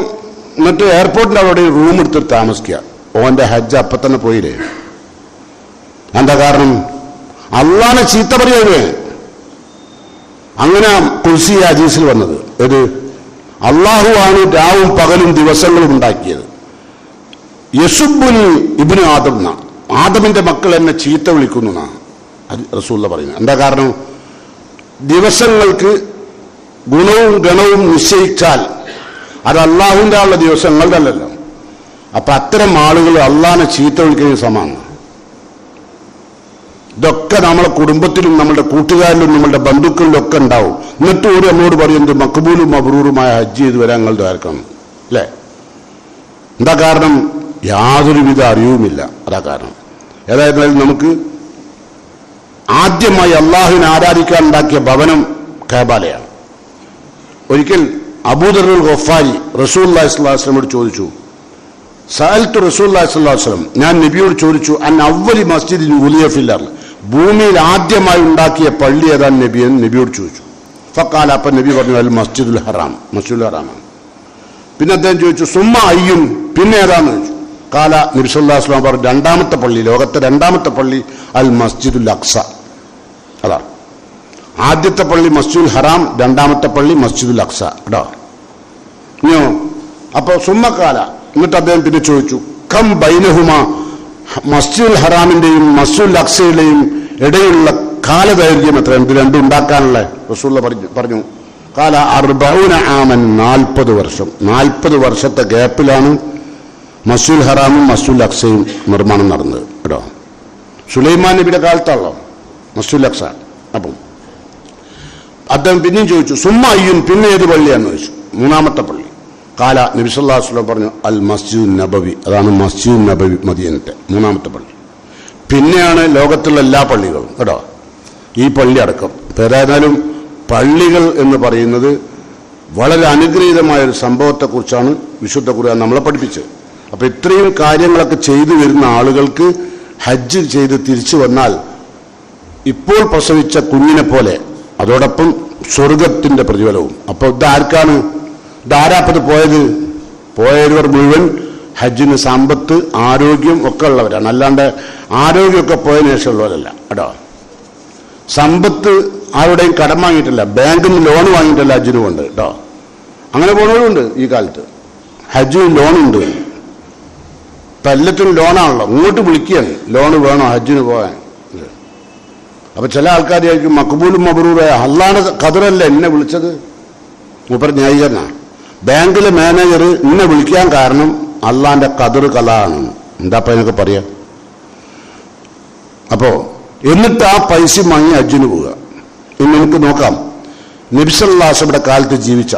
എന്നിട്ട് എയർപോർട്ടിന്റെ അവിടെ റൂം എടുത്തിട്ട് താമസിക്കുക. ഓന്റെ ഹജ്ജ് അപ്പൊ തന്നെ പോയില്ലേ? എന്താ കാരണം? അള്ളാനെ ചീത്ത പറയുകയെ. അങ്ങനെ കുൽസി ഹദീസിൽ വന്നത് ഏത്? അള്ളാഹു ആണ് രാവും പകലും ദിവസങ്ങളും ഉണ്ടാക്കിയത്. യസുബുനി ഇബ്നു ആദം എന്നാ, ആദമിന്റെ മക്കൾ എന്നെ ചീത്ത വിളിക്കുന്നു എന്നാ റസൂലുള്ളാഹി പറയുന്നത്. എന്താ കാരണം? ദിവസങ്ങൾക്ക് ഗുണവും ഗണവും നിശ്ചയിച്ചാൽ അത് അള്ളാഹുവിന്റെ ഉള്ള ദിവസങ്ങളുടെ അല്ലല്ലോ. അപ്പൊ അത്തരം ആളുകൾ അള്ളാഹിനെ ചീത്ത വിളിക്കുന്ന സമാനം. ഇതൊക്കെ നമ്മളെ കുടുംബത്തിലും നമ്മളുടെ കൂട്ടുകാരിലും നമ്മളുടെ ബന്ധുക്കളിലും ഒക്കെ ഉണ്ടാവും. എന്നിട്ട് ഒരു നമ്മോട് പറയുന്നത് മഖ്ബൂലും മബ്റൂറുമായ ഹജ്ജ് ചെയ്ത് വരാൻ ഞങ്ങൾ ദ്വാരക്കണം അല്ലേ? എന്താ കാരണം? യാതൊരുവിധ അറിവുമില്ല. അതാ കാരണം. ഏതായിരുന്നാലും നമുക്ക് ആദ്യമായി അള്ളാഹുവിനെ ആരാധിക്കാൻ ഉണ്ടാക്കിയ ഭവനം കഅബയാണ്. ഒരിക്കൽ അബൂദറുൽ ഗഫാരി റസൂലുള്ളാഹി സ്വല്ലല്ലാഹു അലൈഹി വസല്ലമയോട് ചോദിച്ചു, സഅൽതു റസൂലുള്ളാഹി സ്വല്ലല്ലാഹു അലൈഹി വസല്ലം, ഞാൻ നബിയോട് ചോദിച്ചു, അൻ അവ്വലി മസ്ജിദിൻ ഉലിയ ഫിൽ അർള്, ഭൂമിയിൽ ആദ്യമായി ഉണ്ടാക്കിയ പള്ളി ഏതാണ് നബിയോട് ചോദിച്ചു. ഫഖാല, അപ്പം നബി പറഞ്ഞു, അൽ മസ്ജിദുൽ ഹറാം, മസ്ജിദുൽ ഹറാമാണ്. പിന്നെ അദ്ദേഹം ചോദിച്ചു സുമ്മ അയ്യുൻ, പിന്നെ ഏതാന്ന് ചോദിച്ചു. കാല നബി സല്ലല്ലാഹു അലൈഹി വസല്ലം പറഞ്ഞു രണ്ടാമത്തെ പള്ളി, ലോകത്തെ രണ്ടാമത്തെ പള്ളി അൽ മസ്ജിദുൽ അഖ്സ. അതാണ് ആദ്യത്തെ പള്ളി മസ്ജിദുൽ ഹറാം, രണ്ടാമത്തെ പള്ളി മസ്ജിദുൽ അഖ്സ കേട്ടോ. ഇനിയോ അപ്പൊ സുമ്മക്കാല, എന്നിട്ട് അദ്ദേഹം പിന്നെ ചോദിച്ചു കം ബൈനഹുമ, മസ്ജിദുൽ ഹറാമിന്റെയും മസ്ജിദുൽ അഖ്സയുടെയും ഇടയിലുള്ള കാലദൈർഘ്യം എത്ര, ഇത് രണ്ടും ഉണ്ടാക്കാനുള്ള റസൂലുള്ള പറഞ്ഞു. കാല 40 ആമൻ, 40 വർഷം. 40 വർഷത്തെ ഗ്യാപ്പിലാണ് മസ്ജിദുൽ ഹറാമും മസ്ജിദുൽ അഖ്സയും നിർമ്മാണം നടന്നത് കേട്ടോ. സുലൈമാൻ നബിയുടെ കാലത്താണല്ലോ മസ്ജിദുൽ അഖ്സ. അപ്പം അദ്ദേഹം പിന്നെയും ചോദിച്ചു സുമ്മ അയ്യുൻ, പിന്നെ ഏത് പള്ളിയാണെന്ന് ചോദിച്ചു. മൂന്നാമത്തെ പള്ളി. കാല നബി സല്ലല്ലാഹു അലൈഹി വസല്ലം പറഞ്ഞു അൽ മസ്ജിദുൻ നബവി, അതാണ് മസ്ജിദുൻ നബവി മദീനത്തെ മൂന്നാമത്തെ പള്ളി. പിന്നെയാണ് ലോകത്തുള്ള എല്ലാ പള്ളികളും കേട്ടോ, ഈ പള്ളി അടക്കം. ഏതായാലും പള്ളികൾ എന്ന് പറയുന്നത് വളരെ അനുഗ്രഹീതമായൊരു സംഭവത്തെക്കുറിച്ചാണ് വിശുദ്ധ ഖുർആൻ നമ്മളെ പഠിപ്പിച്ചത്. അപ്പൊ ഇത്രയും കാര്യങ്ങളൊക്കെ ചെയ്തു വരുന്ന ആളുകൾക്ക് ഹജ്ജ് ചെയ്ത് തിരിച്ചു വന്നാൽ ഇപ്പോൾ പ്രസവിച്ച കുഞ്ഞിനെ പോലെ അതോടൊപ്പം സ്വർഗത്തിന്റെ പ്രതിഫലവും. അപ്പൊ ഇതാർക്കാണ്, ഇതാരാപ്പത് പോയവർ മുഴുവൻ ഹജ്ജിന് സമ്പത്ത് ആരോഗ്യം ഒക്കെ ഉള്ളവരാണ്, അല്ലാണ്ട് ആരോഗ്യമൊക്കെ പോയതിനു ശേഷമുള്ളവരല്ല കേട്ടോ. സമ്പത്ത് ആരുടെയും കടം വാങ്ങിയിട്ടില്ല, ബാങ്കിൽ നിന്ന് ലോൺ വാങ്ങിയിട്ടില്ല ഹജ്ജിന് കൊണ്ട് കേട്ടോ. അങ്ങനെ പോകുന്നവരുണ്ട് ഈ കാലത്ത്, ഹജ്ജിന് ലോണുണ്ട്. ഇപ്പം എല്ലാത്തിനും ലോണാണല്ലോ, ഇങ്ങോട്ട് വിളിക്കുകയാണ് ലോണ് വേണോ ഹജ്ജിന് പോകാൻ. അപ്പൊ ചില ആൾക്കാരായിരിക്കും മക്ബൂലും മബ്രൂറായ അള്ളാഹുടെ ഖദറല്ലേ എന്നെ വിളിച്ചത്, മൂപ്പർ ന്യായീകരണ. ബാങ്കിലെ മാനേജർ എന്നെ വിളിക്കാൻ കാരണം അള്ളാഹിന്റെ ഖദർ കലാണ്, എന്താ എന്നൊക്കെ പറയാ. അപ്പോ എന്നിട്ട് ആ പൈസ വാങ്ങി ഹജ്ജിന് പോവുക. ഇനി നമുക്ക് നോക്കാം, നബി സല്ലല്ലാഹു അലൈഹി വസല്ലമയുടെ കാലത്ത് ജീവിച്ച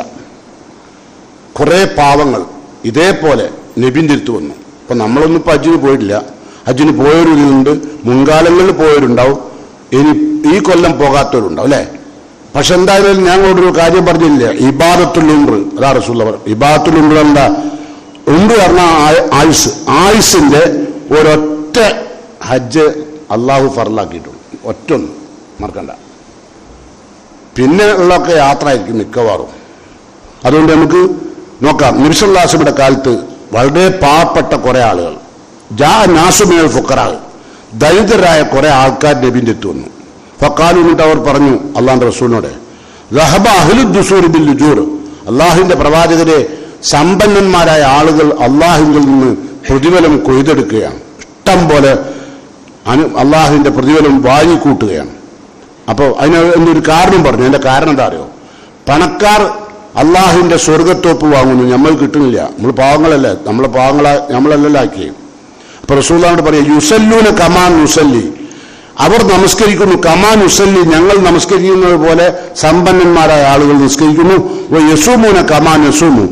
കുറെ പാവങ്ങൾ ഇതേപോലെ നബിന്റെ അടുത്ത് വന്നു. അപ്പൊ നമ്മളൊന്നും ഇപ്പൊ ഹജ്ജിന് പോയിട്ടില്ല, ഹജ്ജിന് പോയവരുണ്ട്, മുൻകാലങ്ങളിൽ പോയവരുണ്ടാവും, ഇനി ഈ കൊല്ലം പോകാത്തവരുണ്ടാവും അല്ലെ. പക്ഷെ എന്തായാലും ഞങ്ങളോടൊരു കാര്യം പറഞ്ഞില്ല, ഇബാദത്തുൽ ഉംറ. അതാ റസൂലുള്ള പറഞ്ഞു ഇബാദത്തുൽ ഉംറ എന്താ, ഉംറ പറഞ്ഞാൽ ആയുസിന്റെ ഒരൊറ്റ ഹജ്ജ് അള്ളാഹു ഫർലാക്കിയിട്ടുണ്ട്, ഒറ്റൊന്നും മറക്കണ്ട. പിന്നെ ഉള്ളൊക്കെ യാത്ര ആയിരിക്കും മിക്കവാറും. അതുകൊണ്ട് നമുക്ക് നോക്കാം, നബി സല്ലല്ലാഹു അലൈഹി വസല്ലമയുടെ കാലത്ത് വളരെ പാവപ്പെട്ട കുറെ ആളുകൾ, നാസുമിനൽ ഫുഖറാ, ദരിദ്രരായ കുറെ ആൾക്കാർ നബിന്റെ അടുത്ത് വന്നു. ഫഖാലു, എന്നിട്ട് അവർ പറഞ്ഞു അള്ളാഹുന്റെ റസൂലിനോട് റഹബ അഹ്ലുദ് ദുസൂർ ബിൽ നുജൂർ, അള്ളാഹുവിന്റെ പ്രവാചകരെ സമ്പന്നന്മാരായ ആളുകൾ അള്ളാഹുവിൽ നിന്ന് പ്രതിഫലം കൊയ്തെടുക്കുകയാണ്, ഇഷ്ടം പോലെ അള്ളാഹുവിന്റെ പ്രതിഫലം വാങ്ങിക്കൂട്ടുകയാണ്. അപ്പോൾ അതിന് എന്തൊരു കാരണം പറഞ്ഞു. അതിന്റെ കാരണം എന്താ അറിയോ, പണക്കാർ അള്ളാഹുവിന്റെ സ്വർഗത്തോപ്പ് വാങ്ങുന്നു, നമ്മൾ കിട്ടുന്നില്ല, നമ്മൾ പാവങ്ങളല്ലേ, നമ്മളല്ലല്ലോ ആക്കിയേ. അപ്പൊ റസൂലുള്ളാഹിനോട് പറയാ യുസല്ലൂന കമാൻ യുസല്ലി, അവർ നമസ്കരിക്കുന്നു, കമാൻ യുസല്ലി, ഞങ്ങൾ നമസ്കരിക്കുന്നത് പോലെ സമ്പന്നന്മാരായ ആളുകൾ നിസ്കരിക്കുന്നു. യസൂമൂന കമാൻ യസൂമു,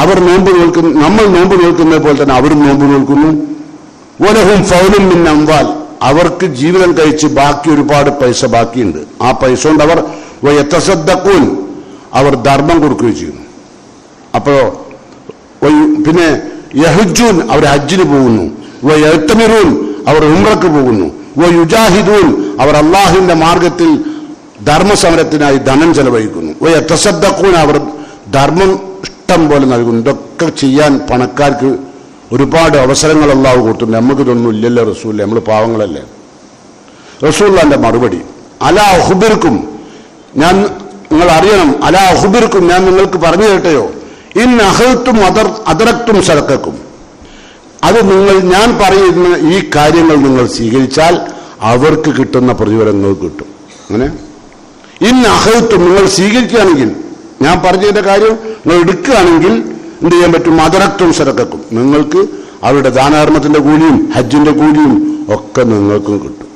അവർ നോമ്പ് നോൽക്കുന്നു, നമ്മൾ നോമ്പ് നോൽക്കുന്നത് പോലെ തന്നെ അവരും നോമ്പ് നോൽക്കുന്നു. വലഹും ഫൗലും മിൻ അംവാൽ, അവർക്ക് ജീവിതം കഴിച്ച് ബാക്കി ഒരുപാട് പൈസ ബാക്കിയുണ്ട്, ആ പൈസ കൊണ്ട് അവർ യതസദ്ദഖൂൻ, അവർ ധർമ്മം കൊടുക്കുകയും ചെയ്യുന്നു. അപ്പോ പിന്നെ യഹുജൂൻ, അവർ ഹജ്ജിന് പോകുന്നു. യഅ്തമിറൂൻ, അവർ ഉംറക്ക് പോകുന്നു. യുജാഹിദൂൻ, അവർ അള്ളാഹുവിന്റെ മാർഗത്തിൽ ധർമ്മസമരത്തിനായി ധനം ചെലവഴിക്കുന്നു. യതസദ്ദഖൂൻ, അവർ ധർമ്മം ഇഷ്ടം പോലെ നൽകുന്നു. ഇതൊക്കെ ചെയ്യാൻ പണക്കാർക്ക് ഒരുപാട് അവസരങ്ങൾ അള്ളാഹു കൊടുത്തിട്ടുണ്ട്, നമുക്ക് ഇതൊന്നും ഇല്ലല്ലോ റസൂലേ, നമ്മൾ പാവങ്ങളല്ലേ. റസൂലുള്ളാഹിന്റെ മറുപടി അലാ ഉഖ്ബിറുക്കും, ഞാൻ നിങ്ങൾ അറിയണം, അലാ ഉഖ്ബിറുക്കും, ഞാൻ നിങ്ങൾക്ക് പറഞ്ഞു കേട്ടയോ, ഇൻ അഖൽതും അദറക്തും സദഖക്കും, അത് ഞാൻ പറയുന്ന ഈ കാര്യങ്ങൾ നിങ്ങൾ സ്വീകരിച്ചാൽ അവർക്ക് കിട്ടുന്ന പ്രതിഫലങ്ങൾ കിട്ടും. അങ്ങനെ ഇൻ അഖൽതും, നിങ്ങൾ സ്വീകരിക്കുകയാണെങ്കിൽ, ഞാൻ പറഞ്ഞതിന്റെ കാര്യം നിങ്ങൾ എടുക്കുകയാണെങ്കിൽ എന്ത് ചെയ്യാൻ പറ്റും, അദറക്തും സദഖക്കും, നിങ്ങൾക്ക് അവരുടെ ദാനധർമ്മത്തിന്റെ കൂലിയും ഹജ്ജിന്റെ കൂലിയും ഒക്കെ നിങ്ങൾക്കും കിട്ടും,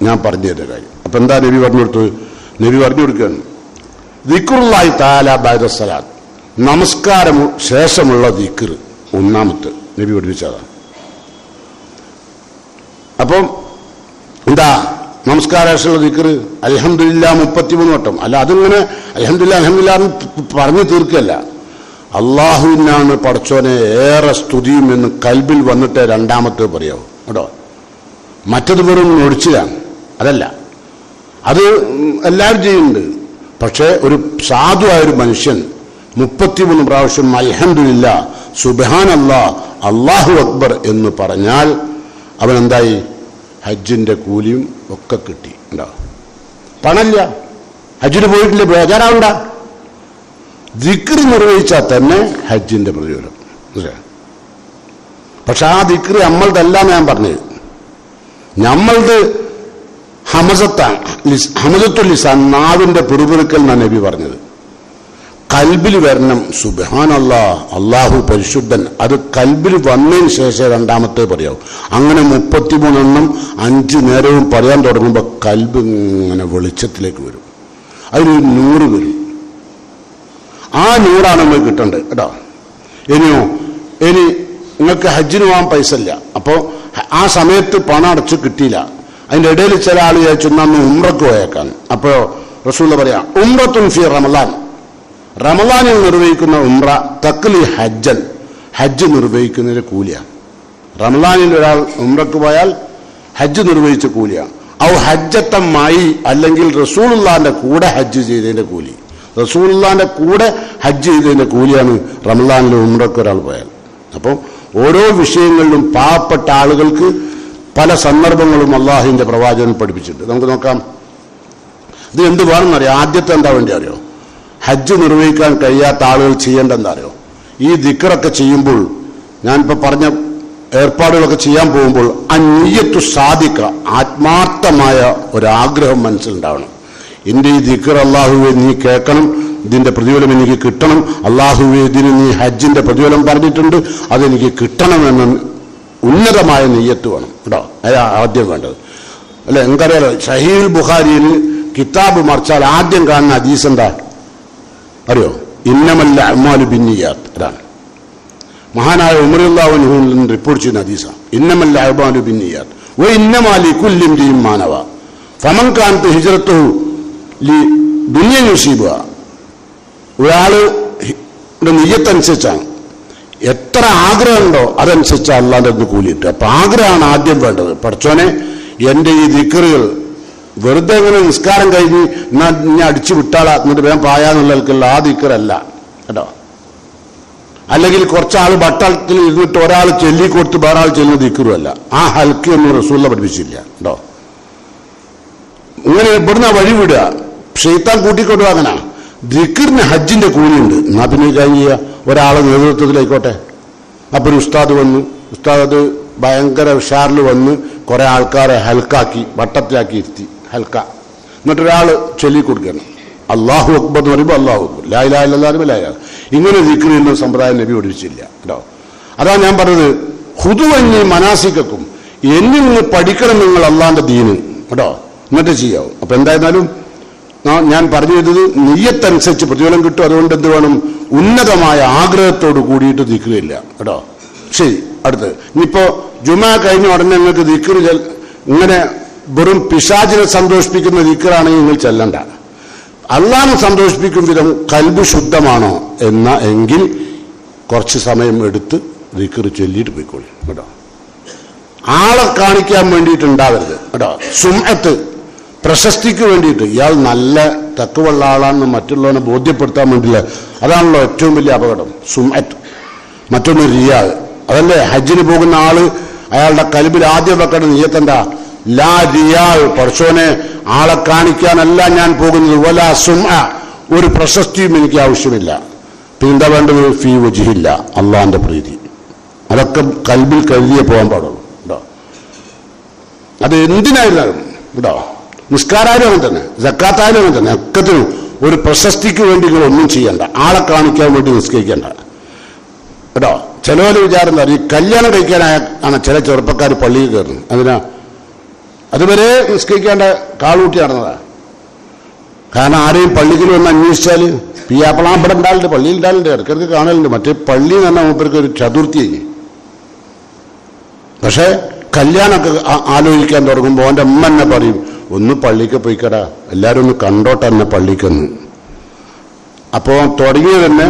ഞാൻ പറഞ്ഞതിന്റെ കാര്യം. അപ്പൊ എന്താ നബി പറഞ്ഞു കൊടുത്തത്, നബി പറഞ്ഞു കൊടുക്കുകയാണ് ദിക്റുല്ലാഹി തആല ബഅദ സ്വലാത്ത്, നമസ്കാരം ശേഷമുള്ള ദിക്ർ ഒന്നാമത്തെ നബി പഠിപ്പിച്ചതാണ്. അപ്പം എന്താ നമസ്കാര ശേഷമുള്ള ദിക്ർ, അൽഹംദുലില്ലാഹ് 33 വട്ടം. അല്ല അതിങ്ങനെ അൽഹംദുലില്ലാഹ് അൽഹംദുലില്ലാഹ് പറഞ്ഞു തീർക്കല്ല, അള്ളാഹുവിനാണ് പടച്ചോനെ ഏറെ സ്തുതിയും എന്ന് കൽബിൽ വന്നിട്ട് രണ്ടാമത്തെ പറയാവൂ കേട്ടോ. മറ്റത് വെറും ഒഴിച്ചിലാണ്, അതല്ല, അത് എല്ലാവരും ചെയ്യുന്നുണ്ട്. പക്ഷേ ഒരു സാധുവായൊരു മനുഷ്യൻ 33 പ്രാവശ്യം അൽഹംദുലില്ലാ, സുബ്ഹാനല്ലാഹ്, അല്ലാഹു അക്ബർ എന്ന് പറഞ്ഞാൽ അവനെന്തായി? ഹജ്ജിന്റെ കൂലിയും ഒക്കെ കിട്ടി. ഉണ്ടാവും. പണമില്ല, ഹജ്ജിന് പോയിട്ടില്ല, ബേജാറാവണ്ട. ദിക്ർ നിർവഹിച്ചാൽ തന്നെ ഹജ്ജിന്റെ പ്രതിഫലം. പക്ഷെ ആ ദിക്ർ നമ്മളതല്ല. ഞാൻ പറഞ്ഞത് നമ്മളത് ഹമസത്തുൽ ലിസാൻ, നാവിന്റെ പിറുപിറുക്കൽ എന്നാണ് നബി പറഞ്ഞത്. കൽബിൽ വരണം സുബ്ഹാനല്ലാഹ്, അല്ലാഹു പരിശുദ്ധൻ. അത് കൽബിൽ വന്നതിന് ശേഷം രണ്ടാമത്തെ പറയാവും. അങ്ങനെ 33 എണ്ണം 5 നേരവും പറയാൻ തുടങ്ങുമ്പോൾ കൽബ് ഇങ്ങനെ വെളിച്ചത്തിലേക്ക് വരും. അതിനൊരു 100 വരും. ആ 100ആണ് നമ്മൾ കിട്ടേണ്ടത് കേട്ടോ. ഇനി നിങ്ങൾക്ക് ഹജ്ജിന് പോകാൻ പൈസ ഇല്ല, അപ്പോൾ ആ സമയത്ത് പണം അടച്ചു കിട്ടിയില്ല. അതിൻ്റെ ഇടയിൽ ചില ആൾ ചോദിച്ചു അന്ന് ഉംറക്ക് പോയേക്കാൻ. അപ്പോൾ റസൂൽ പറയാം, ഉംറത്തുൻ ഫി റമളാൻ, റമളാനിൽ നിർവഹിക്കുന്ന ഉംറ തക്ലി ഹജ്ജൻ, ഹജ്ജ് നിർവഹിക്കുന്നതിന് കൂലിയാണ്. റമളാനിൽ ഒരാൾ ഉംറക്ക് പോയാൽ ഹജ്ജ് നിർവഹിച്ച കൂലിയാണ്. ഔ ഹജ്ജത്തമായി, അല്ലെങ്കിൽ റസൂലുള്ളാഹിന്റെ കൂടെ ഹജ്ജ് ചെയ്തതിന്റെ കൂലി. റസൂലുള്ളാഹിന്റെ കൂടെ ഹജ്ജ് ചെയ്തതിന്റെ കൂലിയാണ് റമളാനിൽ ഉംറക്ക് ഒരാൾ പോയാൽ. അപ്പോൾ ഓരോ വിഷയങ്ങളിലും പാവപ്പെട്ട ആളുകൾക്ക് പല സന്ദർഭങ്ങളും അള്ളാഹുവിന്റെ പ്രവാചകൻ പഠിപ്പിച്ചിട്ടുണ്ട്. നമുക്ക് നോക്കാം. ഇത് എന്ത് വേണമെന്നറിയാം. ആദ്യത്തെ എന്താ വേണ്ടി അറിയോ? ഹജ്ജ് നിർവഹിക്കാൻ കഴിയാത്ത ആളുകൾ ചെയ്യേണ്ട എന്താ അറിയോ? ഈ ദിക്റൊക്കെ ചെയ്യുമ്പോൾ, ഞാനിപ്പോൾ പറഞ്ഞ ഏർപ്പാടുകളൊക്കെ ചെയ്യാൻ പോകുമ്പോൾ അനിയ്യത്തു സാദിഖ, ആത്മാർത്ഥമായ ഒരാഗ്രഹം മനസ്സിലുണ്ടാവണം. എൻ്റെ ഈ ദിക്ർ അല്ലാഹുവേ നീ കേൾക്കണം, ഇതിന്റെ പ്രതിഫലം എനിക്ക് കിട്ടണം, അല്ലാഹുവേ ഇതിന് നീ ഹജ്ജിന്റെ പ്രതിഫലം പറഞ്ഞിട്ടുണ്ട്, അതെനിക്ക് കിട്ടണമെന്ന് ഉന്നതമായ നിയ്യത്ത് വേണം കേട്ടോ. അതാ ആദ്യം വേണ്ടത്. അല്ലെ, എനിക്കറിയാലോ, സഹീഹുൽ ബുഖാരിയിൽ കിതാബ് മറിച്ചാൽ ആദ്യം കാണുന്ന ഹദീസ് എന്താ അറിയോ? ഇന്നമൽ അഅ്മാലു ബിന്നിയാത്ത്. അതാണ് മഹാനായ ഉമർ റളിയല്ലാഹു അൻഹു റിപ്പോർട്ട് ചെയ്യുന്ന ഹദീസാണ്. ഇന്നമൽ അഅ്മാലു ബിന്നിയാത്ത് വ ഇന്നമാ ലികുല്ലി ഇംറിഇൻ മാ നവ ഫമൻ കാനത് ഹിജ്റത്തുഹു ലി ദുനിയ യുസീബുഹ. ഒരാള് നിയ്യത്തനുസരിച്ചാണ്, എത്ര ആഗ്രഹമുണ്ടോ അതനുസരിച്ച് അള്ളാന്റെ അടുത്ത് കൂലിയിട്ട്. അപ്പൊ ആഗ്രഹമാണ് ആദ്യം വേണ്ടത്. പഠിച്ചോനെ, എൻ്റെ ഈ ദിക്റുകൾ വെറുതെ ഇങ്ങനെ നിസ്കാരം കഴിഞ്ഞ് എന്നാ ഇനി അടിച്ചു വിട്ടാളാ എന്നിട്ട് വേഗം പായാന്നുള്ളവർക്കുള്ള ആ ദിക്റല്ല കേട്ടോ. അല്ലെങ്കിൽ കുറച്ചാൾ ബട്ടത്തിൽ ഇരുന്നിട്ട് ഒരാൾ ചൊല്ലിക്കൊടുത്ത് വേറെ ആൾ ചെല്ലുന്ന ദിക്റുമല്ല. ആ ഹൽക്കൊന്നും റസൂലുള്ളാഹി പഠിപ്പിച്ചില്ല കേട്ടോ. ഇങ്ങനെ ഇവിടുന്ന് വഴി വിടുക, ശൈത്താൻ കൂട്ടിക്കൊണ്ടു. അങ്ങനെ ദിക്റിന് ഹജ്ജിന്റെ കൂലിയുണ്ട്. എന്നാ പിന്നെ കഴിഞ്ഞ ഒരാളെ നേതൃത്വത്തിലായിക്കോട്ടെ. അപ്പൊ ഒരു ഉസ്താദ് വന്നു, ഉസ്താദ് ഭയങ്കര ഉഷാറിൽ വന്ന് കുറെ ആൾക്കാരെ ഹൽക്കാക്കി വട്ടത്തിലാക്കി ഇരുത്തി, ഹൽക്ക. എന്നിട്ടൊരാൾ ചൊല്ലിക്കൊടുക്കണം അല്ലാഹു അക്ബർ എന്ന് പറയുമ്പോൾ അല്ലാഹു അക്ബർ, ലാ ഇലാഹ ഇല്ലല്ലാഹ് എന്ന് പറയുമ്പോൾ ലാ ഇലാഹ. ഇങ്ങനെ ദിക്ർ ചെയ്യുന്ന സമ്പ്രദായം നബി പഠിപ്പിച്ചില്ല കേട്ടോ. അതാണ് ഞാൻ പറഞ്ഞത്, ഹുദുവന്നി മനാസിക്കും, എന്നിൽ നിന്ന് പഠിക്കണം നിങ്ങൾ അള്ളാന്റെ ദീന് കേട്ടോ, എന്നിട്ട് ചെയ്യാവും. അപ്പൊ എന്തായിരുന്നാലും ഞാൻ പറഞ്ഞു വരുന്നത് നിയ്യത്തനുസരിച്ച് പ്രതിഫലം കിട്ടും. അതുകൊണ്ട് എന്ത് വേണം? ഉന്നതമായ ആഗ്രഹത്തോട് കൂടിയിട്ട് ദിക്റില്ല കേട്ടോ. ശരി, അടുത്ത് ഇനിയിപ്പോ ജുമാ കഴിഞ്ഞ ഉടനെ നിങ്ങൾക്ക് ദിക്ർ ഇങ്ങനെ വെറും പിശാചിനെ സന്തോഷിപ്പിക്കുന്ന ദിക്റാണെങ്കിൽ നിങ്ങൾ ചെല്ലണ്ട. അള്ളാഹിനെ സന്തോഷിപ്പിക്കും വിധം കൽബ് ശുദ്ധമാണോ എങ്കിൽ കുറച്ച് സമയം എടുത്ത് ദിക്ർ ചൊല്ലിയിട്ട് പോയിക്കോളി കേട്ടോ. ആളെ കാണിക്കാൻ വേണ്ടിയിട്ടുണ്ടാവരുത് കേട്ടോ. സുംഅത്ത്, പ്രശസ്തിക്ക് വേണ്ടിയിട്ട് ഇയാൾ നല്ല തഖ്വയുള്ള ആളാണെന്ന് മറ്റുള്ളവനെ ബോധ്യപ്പെടുത്താൻ വേണ്ടിയില്ല. അതാണല്ലോ ഏറ്റവും വലിയ അപകടം, സുംഅത്ത്. മറ്റൊന്ന് റിയാ. അതല്ലേ ഹജ്ജിന് പോകുന്ന ആള് അയാളുടെ കൽബിൽ ആദ്യം വെക്കേണ്ട നിയ്യത്തെന്താ? ലാ റിയാ, പടച്ചോനെ ആളെ കാണിക്കാനല്ല ഞാൻ പോകുന്നത്, വലാ സുംഅ, ഒരു പ്രശസ്തിയും എനിക്ക് ആവശ്യമില്ല. പിന്നെന്താ വേണ്ടത്? ഫീ വജ്ഹില്ല, അള്ളാന്റെ പ്രീതി. അതൊക്കെ കൽബിൽ കരുതിയേ പോകാൻ പാടുള്ളൂ കേട്ടോ. അത് എന്തിനായിരുന്നാലും കേട്ടോ, നിസ്കാരായാലും അങ്ങനെ തന്നെ, സക്കാത്തായാലും അങ്ങനെ തന്നെ, ഒക്കത്തിനും ഒരു പ്രശസ്തിക്ക് വേണ്ടി നിങ്ങൾ ഒന്നും ചെയ്യണ്ട, ആളെ കാണിക്കാൻ വേണ്ടി നിസ്കരിക്കേണ്ട കേട്ടോ. ചിലവര് വിചാരം എന്താ, ഈ കല്യാണം കഴിക്കാനാണ് ചില ചെറുപ്പക്കാർ പള്ളിയിൽ കയറുന്നത്. അതിനാ അതുവരെ നിസ്കരിക്കേണ്ട കാളൂട്ടി നടന്നതാ. കാരണം ആരെയും പള്ളിയിൽ വന്ന് അന്വേഷിച്ചാൽ പിയാപ്പളാ ഇവിടെ ഉണ്ടാലുണ്ട്, പള്ളിയിൽ ഉണ്ടാലുണ്ട്, ഇടയ്ക്കിടയ്ക്ക് കാണലുണ്ട്. മറ്റേ പള്ളി എന്ന് പറഞ്ഞാൽ മൂപ്പർക്ക് ഒരു ചതുർത്ഥി. പക്ഷെ കല്യാണമൊക്കെ ആലോചിക്കാൻ തുടങ്ങുമ്പോൾ അവൻ്റെ അമ്മ എന്നെ പറയും, ഒന്ന് പള്ളിക്ക് പോയിക്കടാ, എല്ലാവരും ഒന്ന് കണ്ടോട്ടെ എന്നെ പള്ളിക്കൊന്ന്. അപ്പോൾ തുടങ്ങിയത് തന്നെ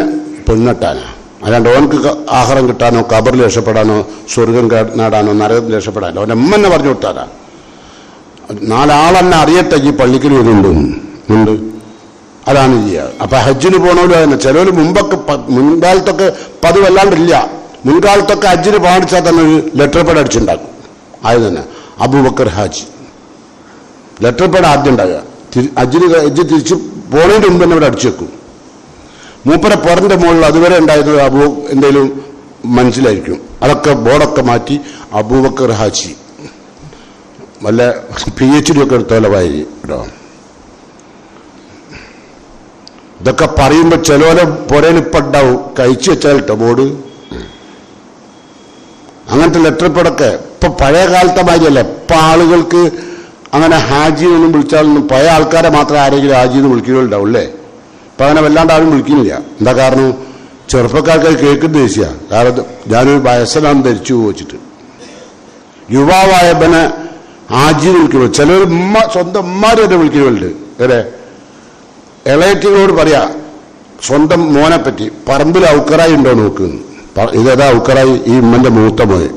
പെണ്ണെട്ടാനാ. അല്ലാണ്ട് ഓനക്ക് ആഹാരം കിട്ടാനോ ഖബറിൽ രക്ഷപ്പെടാനോ സ്വർഗം നേടാനോ നരകത്തിൽ രക്ഷപ്പെടാനോ അവൻ്റെ അമ്മ എന്നെ പറഞ്ഞു കൊടുത്താരാ. 4 ആളെന്നെ അറിയട്ടെ ഈ പള്ളിക്കൽ വരുന്നുണ്ട്. അതാണ് ചെയ്യുക. അപ്പം ഹജ്ജിന് പോകണമല്ലോ തന്നെ. ചിലവർ മുൻകാലത്തൊക്കെ പതിവല്ലാണ്ടില്ല. മുൻകാലത്തൊക്കെ ഹജ്ജിന് പാടിച്ചാൽ തന്നെ ഒരു ലെറ്റർ പേഡ് അടിച്ചുണ്ടാക്കും. ആയത് തന്നെ അബൂബക്കർ ഹാജി ലെറ്റർ പേഡ് ആദ്യം ഉണ്ടാകുക. ഹജ്ജ് തിരിച്ച് പോണതിന് മുമ്പ് തന്നെ ഇവിടെ അടിച്ചു വെക്കും. മൂപ്പരെ പുറന്റെ മുകളിൽ അതുവരെ ഉണ്ടായത് എന്തെങ്കിലും മനസ്സിലായിരിക്കും. അതൊക്കെ ബോർഡൊക്കെ മാറ്റി അബൂബക്കർ ഹാജി വല്ല PhD ഒക്കെ എടുത്തോലെ വായി കേട്ടോ. ഇതൊക്കെ പറയുമ്പോൾ ചിലവരെ പുരയിലിപ്പുണ്ടാവും കഴിച്ചു വെച്ചാൽ കേട്ടോ ബോർഡ്. അങ്ങനത്തെ ലെറ്റർ പേഡൊക്കെ ഇപ്പൊ പഴയ കാലത്തെ മാതിരിയല്ല. ഇപ്പൊ ആളുകൾക്ക് അങ്ങനെ ഹാജിന്നൊന്നും വിളിച്ചാലൊന്നും പഴയ ആൾക്കാരെ മാത്രമേ ആരെങ്കിലും ഹാജിന്ന് വിളിക്കുകയുണ്ടാവും അല്ലേ. ഇപ്പൊ അങ്ങനെ വല്ലാണ്ട് ആരും വിളിക്കുന്നില്ല. എന്താ കാരണം? ചെറുപ്പക്കാർക്ക് കേൾക്കുന്ന ദേശീയ. കാരണം ഞാനൊരു വയസ്സനാന്ന് ധരിച്ചു വെച്ചിട്ട് യുവാവായപ്പനെ ഹാജിന്ന് വിളിക്കുമ്പോൾ ചിലർ സ്വന്തം ഉമ്മാരെ തന്നെ വിളിക്കുന്നുണ്ട്. അല്ലേ, ഇളയറ്റിനോട് പറയാ സ്വന്തം മോനെ പറ്റി, പറമ്പിൽ ഔക്കറായി ഉണ്ടോ നോക്കുന്നു. ഇതേതാ ഔക്കറായി? ഈ ഉമ്മന്റെ മൂത്ത മോനെ.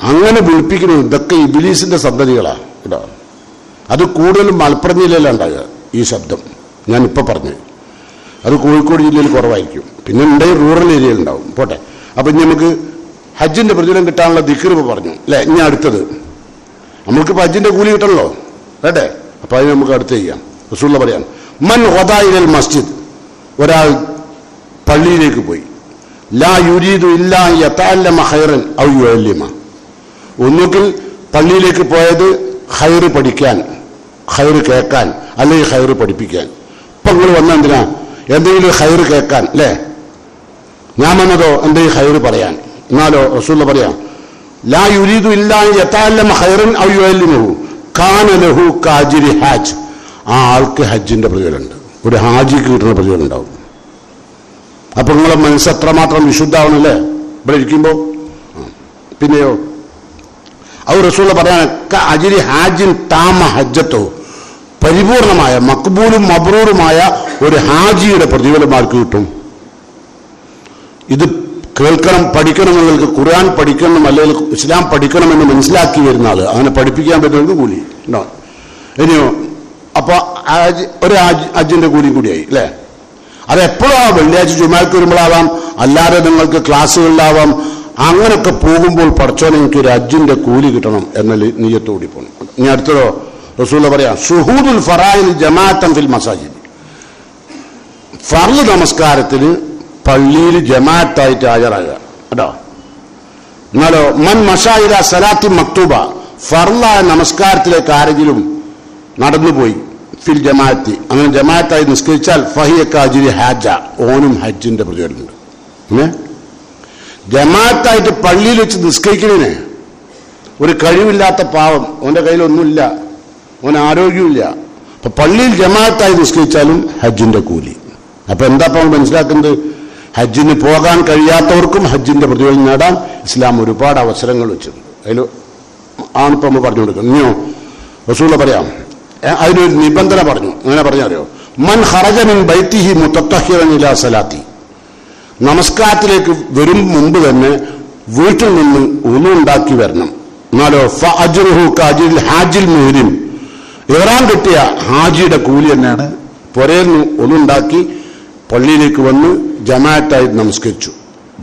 അങ്ങനെ വിളിപ്പിക്കുന്നു. ഇതൊക്കെ ഇബ്ലീസിന്റെ സന്തതികളാ കേട്ടോ. അത് കൂടുതലും മലപ്പുറം ജില്ലയിലാണ് ഉണ്ടാകുക ഈ ശബ്ദം. ഞാനിപ്പോ പറഞ്ഞു അത് കോഴിക്കോട് ജില്ലയിൽ കുറവായിരിക്കും. പിന്നെ ഉണ്ടെങ്കിൽ റൂറൽ ഏരിയയിൽ ഉണ്ടാവും. പോട്ടെ. അപ്പൊ ഇനി നമുക്ക് ഹജ്ജിന്റെ പ്രതിഫലം കിട്ടാനുള്ള ദിക്ർ പറഞ്ഞു അല്ലെ. ഇനി അടുത്തത് നമ്മൾക്കിപ്പോ ഹജ്ജിന്റെ കൂലി കിട്ടണല്ലോ കേട്ടെ. അപ്പൊ അതിന് നമുക്ക് അടുത്ത് ചെയ്യാം. റസൂലുള്ള പറയാം, മൻ ഗദാഇലൽ മസ്ജിദ്, ഒരാൾ പള്ളിയിലേക്ക് പോയി, ലാ യുരീദു ഇല്ലാ യതഅല്ലമ ഖൈറൻ ഔ യുഅല്ലിമ, ഒന്നുകിൽ പള്ളിയിലേക്ക് പോയത് ഖൈർ പഠിക്കാൻ, ഖൈർ കേൾക്കാൻ, അല്ലെങ്കിൽ ഖൈർ പഠിപ്പിക്കാൻ. ഇപ്പൊ നിങ്ങൾ വന്ന എന്തിനാ? എന്തെങ്കിലും ഖൈർ കേൾക്കാൻ അല്ലേ. ഞാൻ വന്നതോ എന്തെങ്കിലും ഖൈർ പറയാൻ. എന്നാലോ റസൂലുള്ള പറയാം, ലാ യുരീദു ഇല്ലാ യതഅല്ലമ ഖൈറൻ ഔ യുഅല്ലിമഹു കാന ലഹു കാജിരി ഹാജ്. ആ ആൾക്ക് ഹജ്ജിന്റെ പ്രതിഫലമുണ്ട്. ഒരു ഹാജിക്ക് കിട്ടുന്ന പ്രതിഫലം ഉണ്ടാവും. അപ്പൊ നിങ്ങളെ മനസ്സ് എത്രമാത്രം വിശുദ്ധാവണല്ലേ ഇവിടെ ഇരിക്കുമ്പോ. പിന്നെയോ അത് റസൂലുള്ള പറയാണ്, അജിരി ഹാജിൻ താമ ഹജ്ജത്തോ, പരിപൂർണമായ മക്ബൂലും മബ്രൂറുമായ ഒരു ഹാജിയുടെ പ്രതിഫലം ആർക്ക് കിട്ടും? ഇത് കേൾക്കണം, പഠിക്കണം. നിങ്ങൾക്ക് ഖുർആൻ പഠിക്കണം അല്ലെങ്കിൽ ഇസ്ലാം പഠിക്കണമെന്ന് മനസ്സിലാക്കി വരുന്ന ആള്, അങ്ങനെ പഠിപ്പിക്കാൻ പറ്റുന്നവർക്ക് കൂലി ഉണ്ടോ? ഇനിയോ അപ്പൊ ഒരു ഹജ്ജിന്റെ കൂലിയും കൂടിയായി അല്ലേ. അത് എപ്പോഴും ആവാം. വെള്ളിയാഴ്ച ജുമാക്ക് വരുമ്പോഴാവാം, അല്ലാതെ നിങ്ങൾക്ക് ക്ലാസ്സുകളിലാവാം. അങ്ങനൊക്കെ പോകുമ്പോൾ പഠിച്ചോനെ എനിക്ക് ഒരു ഹജ്ജിന്റെ കൂലി കിട്ടണം എന്ന നിയ്യത്തോടി പോകണം. ഇനി അടുത്തതോ റസൂലുള്ള പറയാം, ശുഹൂദുൽ ഫറായിൽ ജമാഅത്തൻ ഫിൽ മസാജിദ്, ഫർള് നമസ്കാരത്തിന് പള്ളിയിൽ ജമാഅത്തായിട്ട് ഹാജരാകുക കേട്ടോ. എന്നാലോ മൻ മശായില സലാത്തി മക്തൂബ, ഫർളായ നമസ്കാരത്തിലേക്ക് ആരെങ്കിലും നടന്നുപോയി ഫിൽ ജമാഅത്തി, അങ്ങനെ ജമാഅത്തായി നിസ്കരിച്ചാൽ ഫഹിയക അജ്രി ഹാജ, ഓനും ഹജ്ജിന്റെ പ്രതിഫലമുണ്ട്. പിന്നെ ജമാഅത്തായിട്ട് പള്ളിയിൽ വെച്ച് നിസ്കരിക്കുന്നതിന് ഒരു കഴിവില്ലാത്ത പാവം, ഓന്റെ കയ്യിലൊന്നുമില്ല, ഓൻ ആരോഗ്യമില്ല. അപ്പൊ പള്ളിയിൽ ജമാഅത്തായി നിസ്കരിച്ചാലും ഹജ്ജിന്റെ കൂലി. അപ്പൊ എന്താ മനസ്സിലാക്കുന്നത്? ഹജ്ജിന് പോകാൻ കഴിയാത്തവർക്കും ഹജ്ജിന്റെ പ്രതിഫലം നേടാൻ ഇസ്ലാം ഒരുപാട് അവസരങ്ങൾ വെച്ചിട്ടുണ്ട്. അതിൽ ആണിപ്പോൾ നമ്മൾ പറഞ്ഞു കൊടുക്കുന്നത്. ഇനിയോ റസൂലുള്ള പറയാം, അതിനൊരു നിബന്ധന പറഞ്ഞു. അങ്ങനെ പറഞ്ഞറിയോ, മൻ ഖറജ മിൻ ബൈത്തിഹി മുതത്തഹിറൻ ഇലാ സലാത്തി, നമസ്കാരത്തിലേക്ക് വരും മുമ്പ് തന്നെ വീട്ടിൽ നിന്ന് ഉളു ഉണ്ടാക്കി വരണം. എന്നാലോ ഫഅജ്റുഹു കഅജ്രിൽ ഹാജിൽ മുഹ്രിം, ഇഹ്റാം കിട്ടിയ ഹാജിയുടെ കൂലി തന്നെയാണ്. പുരയിൽ നിന്ന് ഉളു ഉണ്ടാക്കി പള്ളിയിലേക്ക് വന്ന് ജമാഅത്തായി നമസ്കരിച്ചു,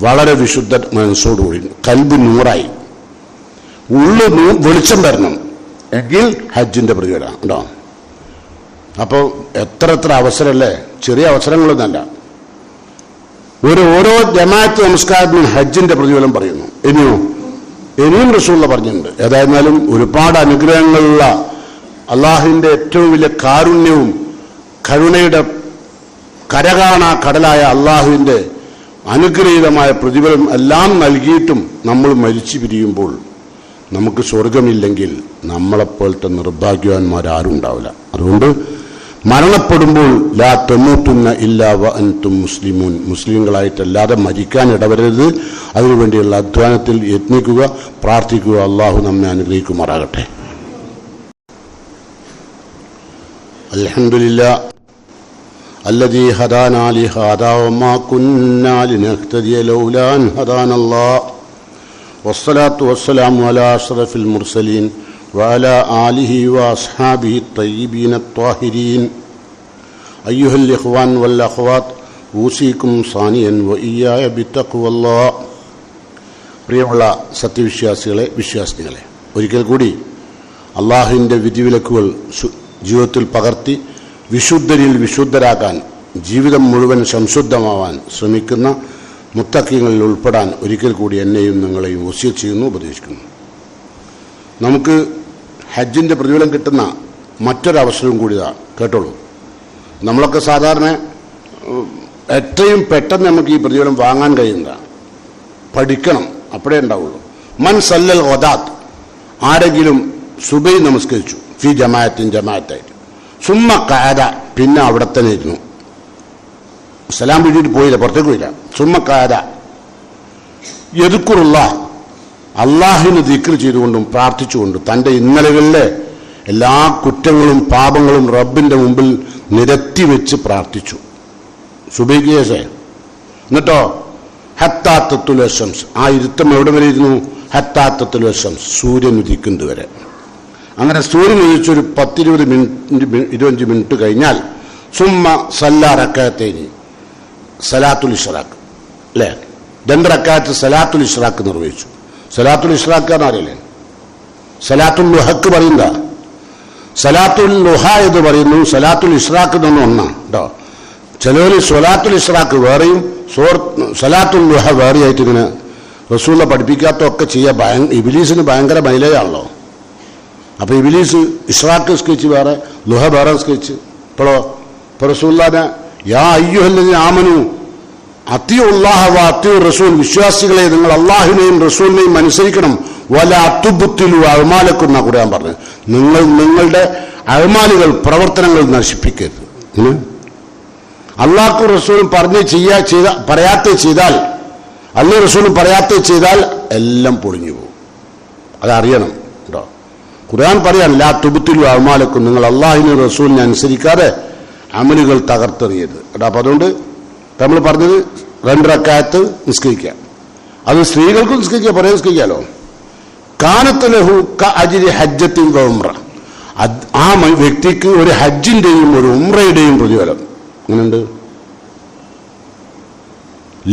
വളരെ വിശുദ്ധ മനസ്സോടുകൂടി, കൽബ് നൂറായി, ഉള്ളു വെളിച്ചം വരണം എങ്കിൽ ഹജ്ജിന്റെ പ്രതിഫലം ഉണ്ടോ. അപ്പോൾ എത്ര അവസരമല്ലേ, ചെറിയ അവസരങ്ങളൊന്നല്ല. ഓരോ ജമാഅത്ത് നമസ്കാരത്തിനും ഹജ്ജിന്റെ പ്രതിഫലം പറയുന്നു. ഇനിയും റസൂലുള്ള പറഞ്ഞിട്ടുണ്ട്. ഏതായിരുന്നാലും ഒരുപാട് അനുഗ്രഹങ്ങളുള്ള അള്ളാഹുവിന്റെ ഏറ്റവും വലിയ കാരുണ്യവും കരുണയുടെ കരകാണാ കടലായ അള്ളാഹുവിന്റെ അനുഗ്രഹീതമായ പ്രതിഫലം എല്ലാം നൽകിയിട്ടും നമ്മൾ മരിച്ചു പിരിയുമ്പോൾ നമുക്ക് സ്വർഗമില്ലെങ്കിൽ നമ്മളെപ്പോലത്തെ നിർഭാഗ്യവാന്മാരാരും ഉണ്ടാവില്ല. അതുകൊണ്ട് മരണപ്പെടുമ്പോൾ ലാ തമൂതുന്ന ഇല്ലാ വ അൻതും മുസ്ലിമൂൻ, മുസ്ലിങ്ങളായിട്ടല്ലാതെ മരിക്കാൻ ഇടവരരുത്. അതിനുവേണ്ടിയുള്ള അധ്വാനത്തിൽ യത്നിക്കുക, പ്രാർത്ഥിക്കുക. അള്ളാഹു നമ്മെ അനുഗ്രഹിക്കുമാറാകട്ടെ. അൽഹംദുലില്ലാ الذي هدانا لهذا وما كنا لنهتدي لولا أن هدانا الله والصلاة والسلام على أشرف المرسلين وعلى آله وأصحابه الطيبين الطاهرين أيها الإخوان والأخوات أوصيكم ثانيا وإياي بتقوى الله. പ്രിയമുള്ള സത്യവിശ്വാസികളെ, വിശ്വാസിനികളെ, ഒരിക്കൽ കൂടി അള്ളാഹുവിൻ്റെ വിധിവിലക്കുകൾ ജീവിതത്തിൽ പകർത്തി വിശുദ്ധരിൽ വിശുദ്ധരാകാൻ, ജീവിതം മുഴുവൻ സംശുദ്ധമാവാൻ ശ്രമിക്കുന്ന മുത്തഖീങ്ങളിൽ ഉൾപ്പെടാൻ ഒരിക്കൽ കൂടി എന്നെയും നിങ്ങളെയും വസിയത്ത് ചെയ്യുന്നു, ഉപദേശിക്കുന്നു. നമുക്ക് ഹജ്ജിൻ്റെ പ്രതിഫലം കിട്ടുന്ന മറ്റൊരവസരവും കൂടി കേട്ടോളൂ. നമ്മളൊക്കെ സാധാരണ എത്രയും പെട്ടെന്ന് നമുക്ക് ഈ പ്രതിഫലം വാങ്ങാൻ കഴിയുന്നതാണ്. പഠിക്കണം, അപ്പോഴേ ഉണ്ടാവുള്ളൂ. മൻ സല്ലൽ ഗദാത്ത്, ആരെങ്കിലും സുബൈ നമസ്കരിച്ചു, ഫി ജമാഅത്തായിട്ട്, സുമ്മ ഖഅദ, പിന്നെ അവിടെ തന്നെ ഇരുന്നു, സലാം വീട്ടിട്ട് പോയില്ല, പുറത്തേക്ക് പോയില്ല. സുമ്മ ഖഅദ യദ്കുറുല്ലാഹ്, അള്ളാഹുവിന് ദിക്ർ ചെയ്തുകൊണ്ടും പ്രാർത്ഥിച്ചുകൊണ്ടും തൻ്റെ ഇന്നലകളിലെ എല്ലാ കുറ്റങ്ങളും പാപങ്ങളും റബ്ബിൻ്റെ മുമ്പിൽ നിരത്തി വെച്ച് പ്രാർത്ഥിച്ചു. സുബൈക്ക് ശേഷം എന്നിട്ടോ ഹത്താത്തത്തുൽ ശംസ്, ആ ഇരുത്തം എവിടെ വരെ ഇരുന്നു? ഹത്താത്തത്തുൽ ശംസ്, സൂര്യൻ ഉദിക്കുന്നത് വരെ. അങ്ങനെ സൂര്യൻ ഉദിച്ചൊരു 10-25 മിനിറ്റ് കഴിഞ്ഞാൽ സുമ്മ സല്ലാ റക്അത്തൈനി, സലാത്തുൽ ഇശ്റാഖ്, അല്ലേ? 2 റക്അത്ത് സലാത്തുൽ ഇശ്റാഖ് നിർവഹിച്ചു. സലാത്തുൽ ഇശ്റാഖ് അറിയില്ലേ? സലാത്തുൽ ലുഹക്ക് പറയുന്ന, സലാത്തുൽ ലുഹ എന്ന് പറയുന്നു, സലാത്തുൽ ഇശ്റാഖ് എന്നൊന്നും ഒന്നാണ് കേട്ടോ. ചിലവർ സലാത്തുൽ ഇശ്റാഖ് വേറെയും സലാത്തുൽ ലുഹ വേറെയായിട്ട് ഇങ്ങനെ റസൂല പഠിപ്പിക്കാത്തൊക്കെ ചെയ്യുക. ഇബിലീസിന് ഭയങ്കര മൈലേജാണല്ലോ. അപ്പോൾ ഇബിലീസ് ഇശ്റാഖ് സ്കെച്ച് വേറെ, ലുഹ വേറെ സ്കെച്ച്. ഇപ്പോൾ റസൂലുള്ളാഹിനെ യാ അയ്യുഹല്ലദീന ആമനു അത്തിയുല്ലാഹ വ അത്തിയു റസൂൽ, വിശ്വാസികളെ നിങ്ങൾ അള്ളാഹുവിനെയും റസൂലിനെയും അനുസരിക്കണം. വല അത്തുബുത്തിലു അഅ്മാലക്കും എന്നാ ഖുർആൻ പറഞ്ഞത്. നിങ്ങൾ നിങ്ങളുടെ അഅ്മാലുകൾ, പ്രവർത്തനങ്ങൾ നശിപ്പിക്കരുത്. അള്ളാഹു റസൂലും പറയാത്ത ചെയ്താൽ, അള്ളാഹു റസൂലും പറയാത്ത ചെയ്താൽ എല്ലാം പൊളിഞ്ഞു പോകും. അതറിയണം കേട്ടോ. ഖുർആൻ പറയാൻ ലാ തുബുത്തിലു അഅ്മാലക്കും, നിങ്ങൾ അള്ളാഹുവിനെ റസൂലിനെ അനുസരിക്കാതെ അമലുകൾ തകർത്തെറിയരുത് കേട്ടോ. അപ്പം അതുകൊണ്ട് നമ്മൾ പറഞ്ഞത് 2 റക്അത്ത് നിസ്കരിക്കുക. അത് സ്ത്രീകൾക്കും നിസ്കരിക്കുക, പറയാൻ നിസ്കരിക്കാമല്ലോ. കാനത്ത് ലഹു കഅജ്രി ഹജ്ജത്തിൻ വ ഉംറ, ആ വ്യക്തിക്ക് ഒരു ഹജ്ജിൻ്റെയും ഒരു ഉംറയുടെയും പ്രതിഫലം. അങ്ങനെയുണ്ട്.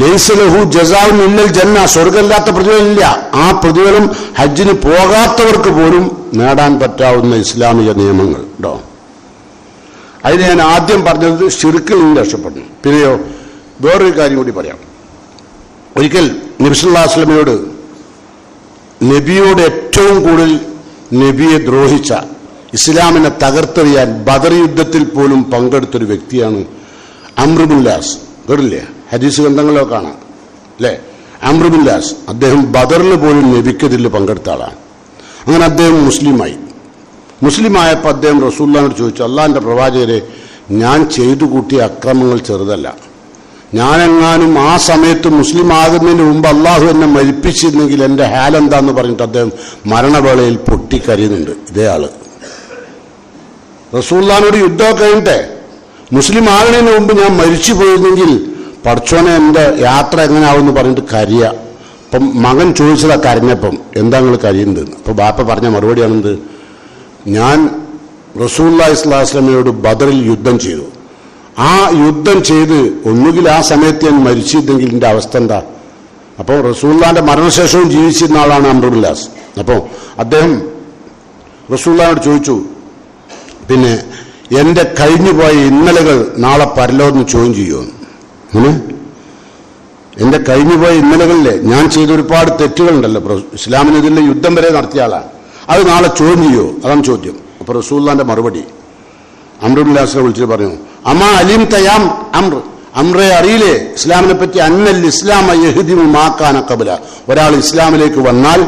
ലൈസ ലഹു ജസാഉൻ ഇല്ലൽ ജന്ന, സ്വർഗ്ഗമില്ലാത്ത പ്രതിഫലം ഇല്ല. ആ പ്രതിഫലം ഹജ്ജിന് പോകാത്തവർക്ക് പോലും നേടാൻ പറ്റാവുന്ന ഇസ്ലാമിക നിയമങ്ങൾ കേട്ടോ. അതിന് ഞാൻ ആദ്യം പറഞ്ഞത് ശിർക്കിൽ നിന്ന് രക്ഷപ്പെടുന്നു. പിന്നെയോ വേറൊരു കാര്യം കൂടി പറയാം. ഒരിക്കൽ നബി സല്ലല്ലാഹു അലൈഹി വസല്ലമയോട്, നബിയോട് ഏറ്റവും കൂടുതൽ നബിയെ ദ്രോഹിച്ച, ഇസ്ലാമിനെ തകർത്തെറിയാൻ ബദർ യുദ്ധത്തിൽ പോലും പങ്കെടുത്തൊരു വ്യക്തിയാണ് അംർ ബിൻ ലാസ്. കേട്ടില്ലേ? ഹദീസ് ഗ്രന്ഥങ്ങളിലൊക്കെ കാണാം, അല്ലേ? അംർ ബിൻ ലാസ്, അദ്ദേഹം ബദറിൽ പോലും നബിക്കെതിരിൽ പങ്കെടുത്ത ആളാണ്. അങ്ങനെ അദ്ദേഹം മുസ്ലിമായപ്പോൾ അദ്ദേഹം റസൂലുള്ളാഹിനോട് ചോദിച്ചു, അള്ളാഹിൻ്റെ പ്രവാചകരെ, ഞാൻ ചെയ്തു കൂട്ടിയ അക്രമങ്ങൾ ചെറുതല്ല. ഞാനെങ്ങാനും ആ സമയത്ത് മുസ്ലിം ആകുന്നതിന് മുമ്പ് അള്ളാഹു എന്നെ മരിപ്പിച്ചിരുന്നെങ്കിൽ എൻ്റെ ഹാലെന്താന്ന് പറഞ്ഞിട്ട് അദ്ദേഹം മരണവേളയിൽ പൊട്ടിക്കരയുന്നുണ്ട്. ഇതേ ആള് റസൂലുള്ളാഹിനോട് യുദ്ധമൊക്കെ കഴിഞ്ഞിട്ടെ, മുസ്ലിം ആകുന്നതിന് മുമ്പ് ഞാൻ മരിച്ചു പോയിരുന്നെങ്കിൽ പടച്ചോനെ എൻ്റെ യാത്ര എങ്ങനെയാവുമെന്ന് പറഞ്ഞിട്ട് കരയുക. അപ്പം മകൻ ചോദിച്ചതാ കരഞ്ഞപ്പം, എന്താ നിങ്ങൾ കരയുന്നത്? അപ്പോൾ ബാപ്പ പറഞ്ഞ മറുപടിയാണെന്ത്? ഞാൻ റസൂലുള്ളാഹി സ്വല്ലല്ലാഹു അലൈഹി വസല്ലമയോട് ബദറിൽ യുദ്ധം ചെയ്തു. ആ യുദ്ധം ചെയ്ത് ഒന്നുകിൽ ആ സമയത്ത് ഞാൻ മരിച്ചിരുന്നെങ്കിൽ എൻ്റെ അവസ്ഥ എന്താ? അപ്പോൾ റസൂലുള്ളാഹിന്റെ മരണശേഷവും ജീവിച്ചിരുന്ന ആളാണ് അംർ ബിൻ ലാസ്. അപ്പോൾ അദ്ദേഹം റസൂലുള്ളാഹിനോട് ചോദിച്ചു, പിന്നെ എൻ്റെ കഴിഞ്ഞുപോയ ഇന്നലകൾ നാളെ പരലോകത്ത് ചോദ്യം ചെയ്യുമോ? എൻ്റെ കഴിഞ്ഞുപോയ ഇന്നലകളിലെ ഞാൻ ചെയ്ത ഒരുപാട് തെറ്റുകളുണ്ടല്ലോ, ഇസ്ലാമിനെതിരെ യുദ്ധം വരെ നടത്തിയ ആളാണ്, അത് നാളെ ചോദ്യം ചെയ്യുമോ? അതാണ് ചോദ്യം. അപ്പോൾ റസൂലുള്ളാഹിന്റെ മറുപടി, അംർ ബിൻ ലാസിനെ വിളിച്ചിട്ട് പറഞ്ഞു, അമാ അലിം തയാം അംർ, അംറെ അറിയില്ലേ ഇസ്ലാമിനെ പറ്റി, അന്നൽ ഇസ്ലാമ യഹ്ദിമു മാ കാന ഖബ്ല, ഒരാൾ ഇസ്ലാമിലേക്ക് വന്നാൽ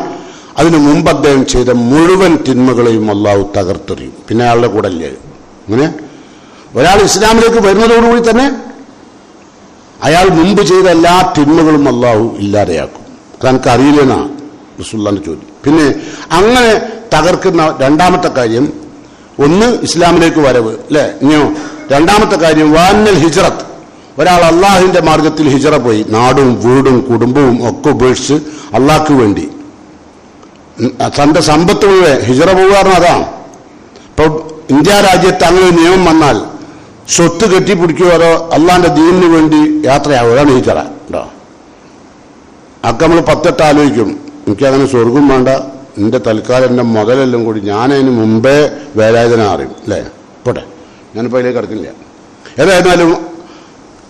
അതിനു മുമ്പ് അദ്ദേഹം ചെയ്ത മുഴുവൻ തിന്മകളെയും അള്ളാഹു തകർത്തെറിയും. പിന്നെ അയാളുടെ കൂടെ അല്ലേ? അങ്ങനെ ഒരാൾ ഇസ്ലാമിലേക്ക് വരുന്നതോടുകൂടി തന്നെ അയാൾ മുമ്പ് ചെയ്ത എല്ലാ തിന്മകളും അള്ളാഹു ഇല്ലാതെയാക്കും. അതെനിക്ക് അറിയില്ലെന്നാ റസൂലുള്ളാഹിന്റെ ചോദ്യം. പിന്നെ അങ്ങനെ തകർക്കുന്ന രണ്ടാമത്തെ കാര്യം, ഒന്ന് ഇസ്ലാമിലേക്ക് വരവ്, അല്ലേ? ഇനിയോ രണ്ടാമത്തെ കാര്യം വാന്നൽ ഹിജ്റത്ത്, ഒരാൾ അള്ളാഹുവിന്റെ മാർഗത്തിൽ ഹിജ്റ പോയി, നാടും വീടും കുടുംബവും ഒക്കെ ഉപേക്ഷിച്ച് അള്ളാഹ്ക്ക് വേണ്ടി തൻ്റെ സമ്പത്ത് മുഴുവൻ ഹിജറ പോകാറും അതാണ്. ഇപ്പോൾ ഇന്ത്യ രാജ്യത്ത് അങ്ങനെ നിയമം വന്നാൽ സ്വത്ത് കെട്ടിപ്പിടിക്കുകയോ അതോ അള്ളാന്റെ ദീനിന് വേണ്ടി യാത്രയാവുക, അതാണ് ഹിജറ കേട്ടോ. അതൊക്കെ നമ്മൾ 10 ആലോചിക്കും, എനിക്കങ്ങനെ സ്വർഗം വേണ്ട, എൻ്റെ തൽക്കാലം എൻ്റെ മുതലെല്ലാം കൂടി ഞാനതിന് മുമ്പേ വേലായുധന അറിയും അല്ലേ. പോട്ടെ, ഞാനിപ്പോൾ അതിലേക്ക് കിടക്കില്ല. ഏതായിരുന്നാലും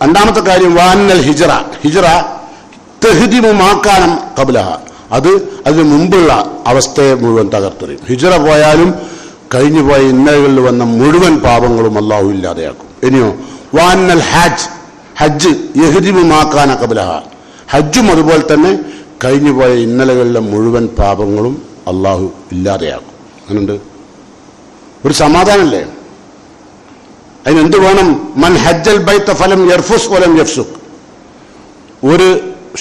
രണ്ടാമത്തെ കാര്യം വാനൽ ഹിജറ. ഹിജറ തെഹ്ദിമുമാക്കാനം കബലഹ, അതിന് മുമ്പുള്ള അവസ്ഥയെ മുഴുവൻ തകർത്തെറിയും. ഹിജറ പോയാലും കഴിഞ്ഞു പോയ ഇന്നലകളിൽ വന്ന മുഴുവൻ പാപങ്ങളും അള്ളാഹു ഇല്ലാതെയാക്കും. ഇനിയോ വാനൽ ഹജ്ജ് യഹ്ദിമുമാക്കാന കബലഹ, ഹജ്ജും അതുപോലെ തന്നെ കഴിഞ്ഞു പോയ ഇന്നലകളിലെ മുഴുവൻ പാപങ്ങളും അള്ളാഹു ഇല്ലാതെയാക്കും. അങ്ങനുണ്ട് ഒരു സമാധാനമല്ലേ. അതിനെന്ത് വേണം? മൻ ഹജ്ജൽ ബൈത ഫലം യർഫുസ് വലം യഫ്സുഖ്, ഒരു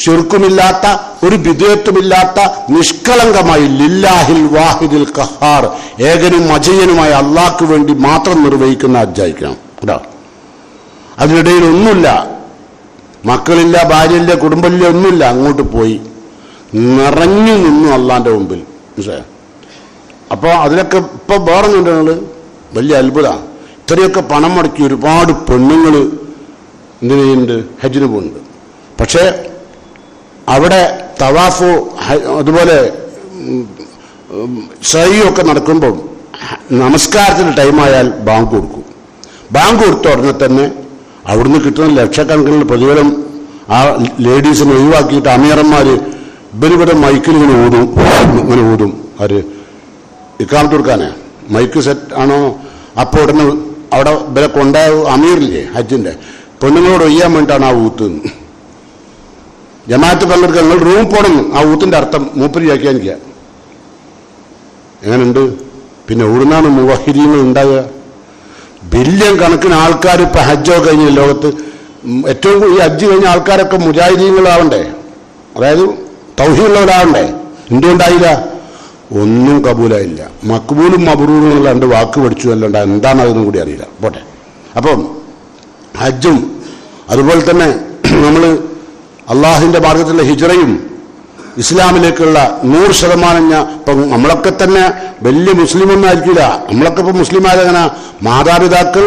ശിർക്കുമില്ലാത്ത ഒരു ബിദ്അത്തുമില്ലാത്ത നിഷ്കളങ്കമായി ലില്ലാഹിൽ വാഹിദിൽ ഖഹാർ, ഏകനും അജയ്യനുമായ അള്ളാഹ്ക്ക് വേണ്ടി മാത്രം നിർവഹിക്കുന്ന ഹജ്ജായിരിക്കണം കേട്ടോ. അതിനിടയിൽ ഒന്നുമില്ല, മക്കളില്ല, ഭാര്യയില്ല, കുടുംബമില്ല, ഒന്നുമില്ല. അങ്ങോട്ട് പോയി നിറഞ്ഞു നിന്നു അള്ളാന്റെ മുമ്പിൽ. മനസ്സിലായോ? അപ്പോൾ അതിനൊക്കെ ഇപ്പൊ വേറൊന്നുണ്ട്, നിങ്ങൾ വലിയ അത്ഭുതമാണ്. ഇത്രയൊക്കെ പണം മുടക്കി ഒരുപാട് പെണ്ണുങ്ങൾ എന്തിനു ചെയ്യുന്നുണ്ട്? ഹജ്ജിന് പോകുന്നുണ്ട്. പക്ഷേ അവിടെ തവാഫോ അതുപോലെ സയ്യൊക്കെ നടക്കുമ്പോൾ നമസ്കാരത്തിന് ടൈമായാൽ ബാങ്ക് കൊടുക്കും. ബാങ്ക് കൊടുത്ത ഉടനെ തന്നെ അവിടുന്ന് കിട്ടുന്ന ലക്ഷക്കണക്കിനുള്ള പ്രതിഫലം ആ ലേഡീസിനെ ഒഴിവാക്കിയിട്ട് അമീറന്മാർ ഇവരിവിടെ മൈക്കിൽ ഇങ്ങനെ ഊതും. ആര് ഇക്കാമത്ത് കൊടുക്കാനേ മൈക്ക് സെറ്റ് ആണോ? അപ്പോൾ ഉടനെ അവിടെ ഇവരെ കൊണ്ടായ അമീറില്ലേ ഹജ്ജിന്റെ പെണ്ണുങ്ങളോട് ഒയ്യാൻ വേണ്ടിയിട്ടാണ് ആ ഊത്ത്. ജമാഅത്ത് പങ്കെടുക്കാൻ നിങ്ങൾ റൂം പോണം, ആ ഊത്തിന്റെ അർത്ഥം മൂപ്പര് വ്യാഖ്യാനിക്കുക. എങ്ങനെയുണ്ട്? പിന്നെ എവിടുന്നാണ് മുവഹിദീങ്ങൾ ഉണ്ടാകുക? ബില്യൺ കണക്കിന് ആൾക്കാർ ഇപ്പൊ ഹജ്ജൊക്കെ കഴിഞ്ഞ ലോകത്ത് ഏറ്റവും ഈ ഹജ്ജ് കഴിഞ്ഞ ആൾക്കാരൊക്കെ മുജാഹിദീങ്ങളാവണ്ടേ, അതായത് തൗഹീദുള്ളവരാവണ്ടേ. എന്തുകൊണ്ടായില്ല? ഒന്നും കബൂലായില്ല. മക്ബൂലും മബ്റൂറും എന്നുള്ള 2 വാക്ക് പഠിച്ചു അല്ലാണ്ട് എന്താണ് അതൊന്നും കൂടി അറിയില്ല. പോട്ടെ. അപ്പം ഹജ്ജും അതുപോലെ തന്നെ നമ്മൾ അള്ളാഹുവിന്റെ മാർഗത്തിലുള്ള ഹിജ്റയും ഇസ്ലാമിലേക്കുള്ള 100% ഇപ്പം നമ്മളൊക്കെ തന്നെ വലിയ മുസ്ലിമൊന്നും ആയിരിക്കില്ല. നമ്മളൊക്കെ ഇപ്പം മുസ്ലിം ആയതങ്ങനെ മാതാപിതാക്കൾ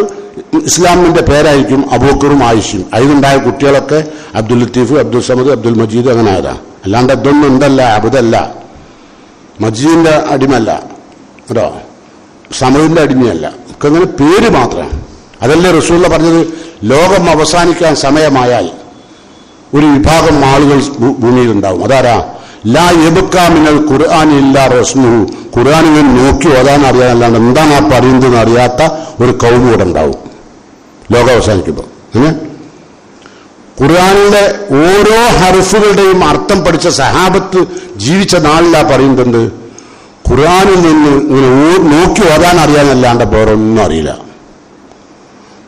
ഇസ്ലാമിന്റെ പേരായിരിക്കും അബൂബക്കറും ആയിഷയും. അതിലുണ്ടായ കുട്ടികളൊക്കെ അബ്ദുൽ ലത്തീഫ്, അബ്ദുൽ സമദ്, അബ്ദുൽ മജീദ് അങ്ങനെ ആയതാ. അല്ലാണ്ട് അതൊന്നും ഉണ്ടല്ല, അബുദല്ല, മജീദിന്റെ അടിമല്ല കേട്ടോ, സമദിന്റെ അടിമയല്ല. ഒക്കെ അങ്ങനെ പേര് മാത്രം. അതല്ലേ റസൂലുള്ള പറഞ്ഞത്, ലോകം അവസാനിക്കാൻ സമയമായാൽ ഒരു വിഭാഗം ആളുകൾ ഭൂമിയിലുണ്ടാവും. അതാരാ? ലാ യബ്കാ മിനൽ ഖുർആനി ഇല്ലാ റസ്മുഹു, ഖുർആനിനെ നോക്കി ഓതാൻ അറിയാനല്ലാണ്ട് എന്താണ് ആ പറയുന്നതെന്ന് അറിയാത്ത ഒരു കൗമ് കൂടെ ഉണ്ടാവും ലോകം അവസാനിക്കുമ്പോൾ. ഖുർആനിലെ ഓരോ ഹർഫുകളുടെയും അർത്ഥം പഠിച്ച സഹാബത്ത് ജീവിച്ച നാളിലാ പറയുന്നത്, ഖുർആനിൽ നിന്ന് ഇങ്ങനെ നോക്കി ഓതാൻ അറിയാനല്ലാണ്ട് വേറൊന്നും അറിയില്ല.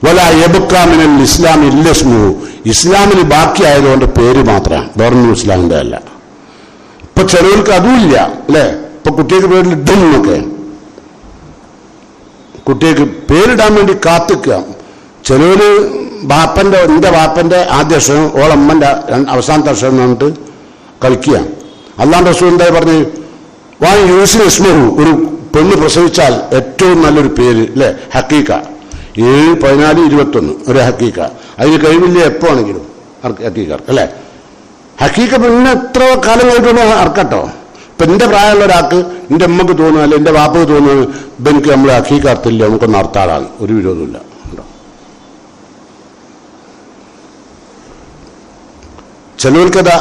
വലാ യബ്കാ മിനൽ ഇസ്ലാമി ഇല്ല ഇസ്മുഹു, ഇസ്ലാമിന് ബാക്കിയായതുകൊണ്ട് പേര് മാത്രമാണ്, വേറൊന്നും ഇസ്ലാമിന്റെ അല്ല. ഇപ്പൊ ചിലവർക്ക് അതുമില്ല അല്ലേ. ഇപ്പൊ കുട്ടികൾക്ക് പേരിൽ ഇടുന്നൊക്കെ കുട്ടികൾക്ക് പേരിടാൻ വേണ്ടി കാത്തിക്കുക. ചിലവര് എന്റെ ബാപ്പന്റെ ആദ്യ അക്ഷരം ഓളമ്മന്റെ അവസാനത്തെ അക്ഷരം എന്നിട്ട് കളിക്കുക. അല്ലാണ്ട് റസൂൽ എന്തായി പറഞ്ഞു? വാൻ യൂസിന് ഇസ്മഹു, ഒരു പെണ്ണ് പ്രസവിച്ചാൽ ഏറ്റവും നല്ലൊരു പേര് അല്ലേ, ഹക്കീക്ക. 7, 14, 21 ഒരു ഹക്കീക്ക. അതിന് കഴിവില്ല എപ്പോ ആണെങ്കിലും ഹക്കീക്കാർക്ക് അല്ലേ. ഹക്കീക്ക പിന്നെ എത്ര കാലം കഴിഞ്ഞിട്ടുള്ള അർക്കട്ടോ. ഇപ്പൊ എന്റെ പ്രായമുള്ള ഒരാൾക്ക് എന്റെ അമ്മക്ക് തോന്നുക അല്ലെ എന്റെ വാപ്പക്ക് തോന്നുന്നത് ഇവനിക്ക് നമ്മൾ ഹക്കീക്ക അർത്ഥമില്ല, നമുക്കൊന്ന് അർത്ഥാളാണ്, ഒരു വിരോധമില്ല. ചിലവർക്കത്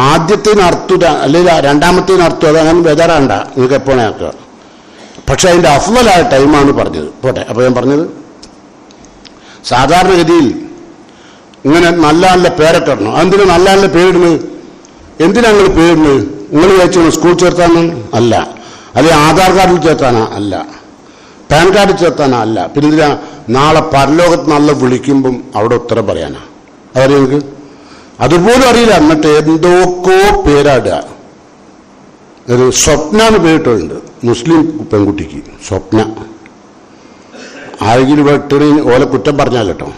ആദ്യത്തിന് അർത്ഥം അല്ലെങ്കിൽ രണ്ടാമത്തേന് അർത്ഥം അത് അങ്ങനെ ബേജാറാണ്ട, നിങ്ങൾക്ക് എപ്പോഴാണ് ആക്കുക. പക്ഷെ അതിന്റെ അഫ്ളലായ ടൈമാണ് പറഞ്ഞത്. പോട്ടെ. അപ്പൊ ഞാൻ പറഞ്ഞത്, സാധാരണഗതിയിൽ ഇങ്ങനെ നല്ല നല്ല പേരൊക്കെ ഇടണം. അതെന്തിനാ നല്ല നല്ല പേരിടുന്നത്? എന്തിനാ നിങ്ങൾ പേരിടുന്നത്? നിങ്ങൾ വിചാരിച്ചു സ്കൂൾ ചേർത്താനോ? അല്ല. അല്ലെങ്കിൽ ആധാർ കാർഡിൽ ചേർത്താനാ? അല്ല. പാൻ കാർഡിൽ ചേർത്താനാ? അല്ല. പിന്നെ എന്തിനാ? നാളെ പരലോകത്ത് നല്ല വിളിക്കുമ്പം അവിടെ ഉത്തരം പറയാനാ. അതറിയാം നിങ്ങൾക്ക്? അതുപോലും അറിയില്ല. എന്നിട്ട് എന്തൊക്കെ പേരാടുക. ഒരു സ്വപ്നാന്ന് പേരിട്ടുണ്ട് മുസ്ലിം പെൺകുട്ടിക്ക്, സ്വപ്ന. ആരെങ്കിലും വെട്ടിറി ഓലെ കുറ്റം പറഞ്ഞാൽ കേട്ടോ.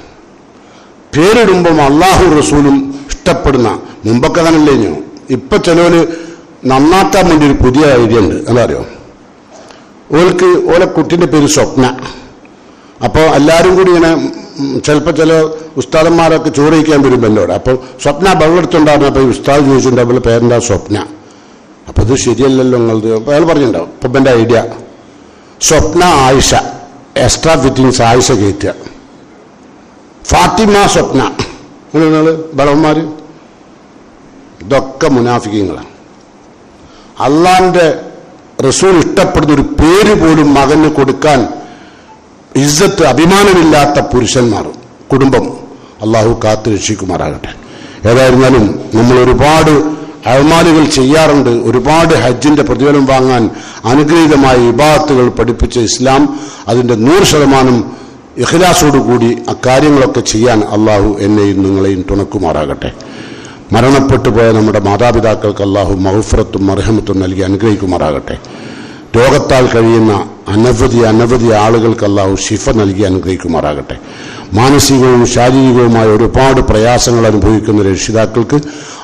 പേരിടുമ്പം അള്ളാഹു റസൂലും ഇഷ്ടപ്പെടുന്ന, മുമ്പൊക്കെ അങ്ങനല്ലേഞ്ഞു. ഇപ്പൊ ചിലവര് നന്നാക്കാൻ വേണ്ടി ഒരു പുതിയ ഐഡിയ ഉണ്ട്. എന്താ അറിയോ? ഓലെ കുട്ടീൻ്റെ പേര് സ്വപ്ന. അപ്പോൾ എല്ലാവരും കൂടി ഇങ്ങനെ ചിലപ്പോൾ ചില ഉസ്താദന്മാരൊക്കെ ചോറ് കഴിക്കാൻ വരും എന്നോട്. അപ്പോൾ സ്വപ്ന വെള്ളമെടുത്തുണ്ടായിരുന്നു. അപ്പോൾ ഈ ഉസ്താദ് ചോദിച്ചിട്ടുണ്ട് അവളുടെ പേരെന്താ സ്വപ്ന. അപ്പോൾ ഇത് ശരിയല്ലല്ലോ നിങ്ങളത്. അപ്പോൾ അയാൾ പറഞ്ഞിട്ടുണ്ടാവും. അപ്പം എൻ്റെ ഐഡിയ സ്വപ്ന ആയിഷ, എക്സ്ട്രാ ഫിറ്റിങ്സ് ആയിഷ കയറ്റുക. ഫാത്തിമ സ്വപ്ന, നിങ്ങൾ ബളവന്മാർ, ഇതൊക്കെ മുനാഫിക്കങ്ങളാണ്. അള്ളാഹിൻ്റെ റസൂൽ ഇഷ്ടപ്പെടുന്ന ഒരു പേര് പോലും മകന് കൊടുക്കാൻ ഇസ്സത്ത് അഭിമാനമില്ലാത്ത പുരുഷന്മാർ, കുടുംബം അള്ളാഹു കാത്തു രക്ഷിക്കുമാറാകട്ടെ. ഏതായിരുന്നാലും നമ്മൾ ഒരുപാട് അഅ്മാലുകൾ ചെയ്യാറുണ്ട്. ഒരുപാട് ഹജ്ജിന്റെ പ്രതിഫലം വാങ്ങാൻ അനുഗ്രഹീതമായ ഇബാദത്തുകൾ പഠിപ്പിച്ച ഇസ്ലാം അതിൻ്റെ 100% ഇഖ്ലാസോടുകൂടി അക്കാര്യങ്ങളൊക്കെ ചെയ്യാൻ അള്ളാഹു എന്നെയും നിങ്ങളെയും തുണക്കുമാറാകട്ടെ. മരണപ്പെട്ടു പോയ നമ്മുടെ മാതാപിതാക്കൾക്ക് അള്ളാഹു മഗ്ഫിറത്തും മർഹമത്തും നൽകി അനുഗ്രഹിക്കുമാറാകട്ടെ. രോഗത്താൽ കഴിയുന്ന അനവധി ആളുകൾക്ക് അള്ളാഹു ശിഫ നൽകി അനുഗ്രഹിക്കുമാറാകട്ടെ. മാനസികവും ശാരീരികവുമായ ഒരുപാട് പ്രയാസങ്ങൾ അനുഭവിക്കുന്ന രക്ഷിതാക്കൾക്ക്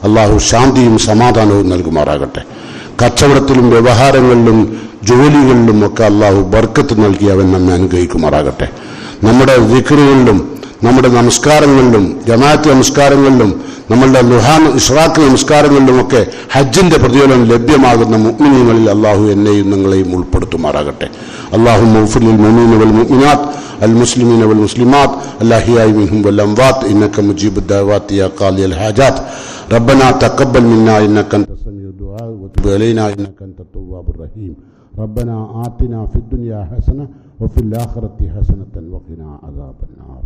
അള്ളാഹു ശാന്തിയും സമാധാനവും നൽകുമാറാകട്ടെ. കച്ചവടത്തിലും വ്യവഹാരങ്ങളിലും ജോലികളിലും ഒക്കെ അള്ളാഹു ബർക്കത്ത് നൽകി അവൻ നമ്മെ അനുഗ്രഹിക്കുമാറാകട്ടെ. നമ്മുടെ ദിക്റുകളിലും നമ്മുടെ നമസ്കാരങ്ങളിലും ജമാഅത്ത് നമസ്കാരങ്ങളിലും നമ്മളുടെ ലുഹാൻ ഇഷ്റാഖ് നമസ്കാരങ്ങളിലുമൊക്കെ ഹജ്ജിന്റെ പ്രതിഫലം ലഭ്യമാകുന്ന മുഅ്മിനീങ്ങളിൽ അള്ളാഹു എന്നെയും നിങ്ങളെയും ഉൾപ്പെടുത്തുമാറാകട്ടെ. അല്ലാഹുമ്മ ഗ്ഫിർ ലിൽ മുഅ്മിനീന വൽ മുഅ്മിനാത്ത് അൽ മുസ്ലിമീന വൽ മുസ്ലിമാത്ത് അൽഅഹ്യാഇ മിൻഹും വൽ അംവാത്ത് ഇന്നക മുജീബുദ് ദഅവാതി യാ ഖാദിയൽ ഹാജാത്ത് റബ്ബനാ തഖബ്ബൽ മിന്നാ ഇന്നക അൻത സമീഉദ് ദുആ വതുബ് അലൈനാ ഇന്നക അൻത തവ്വാബുർ റഹീം. ربنا آتنا في الدنيا حسنة وفي الآخرة حسنة وقنا عذاب النار.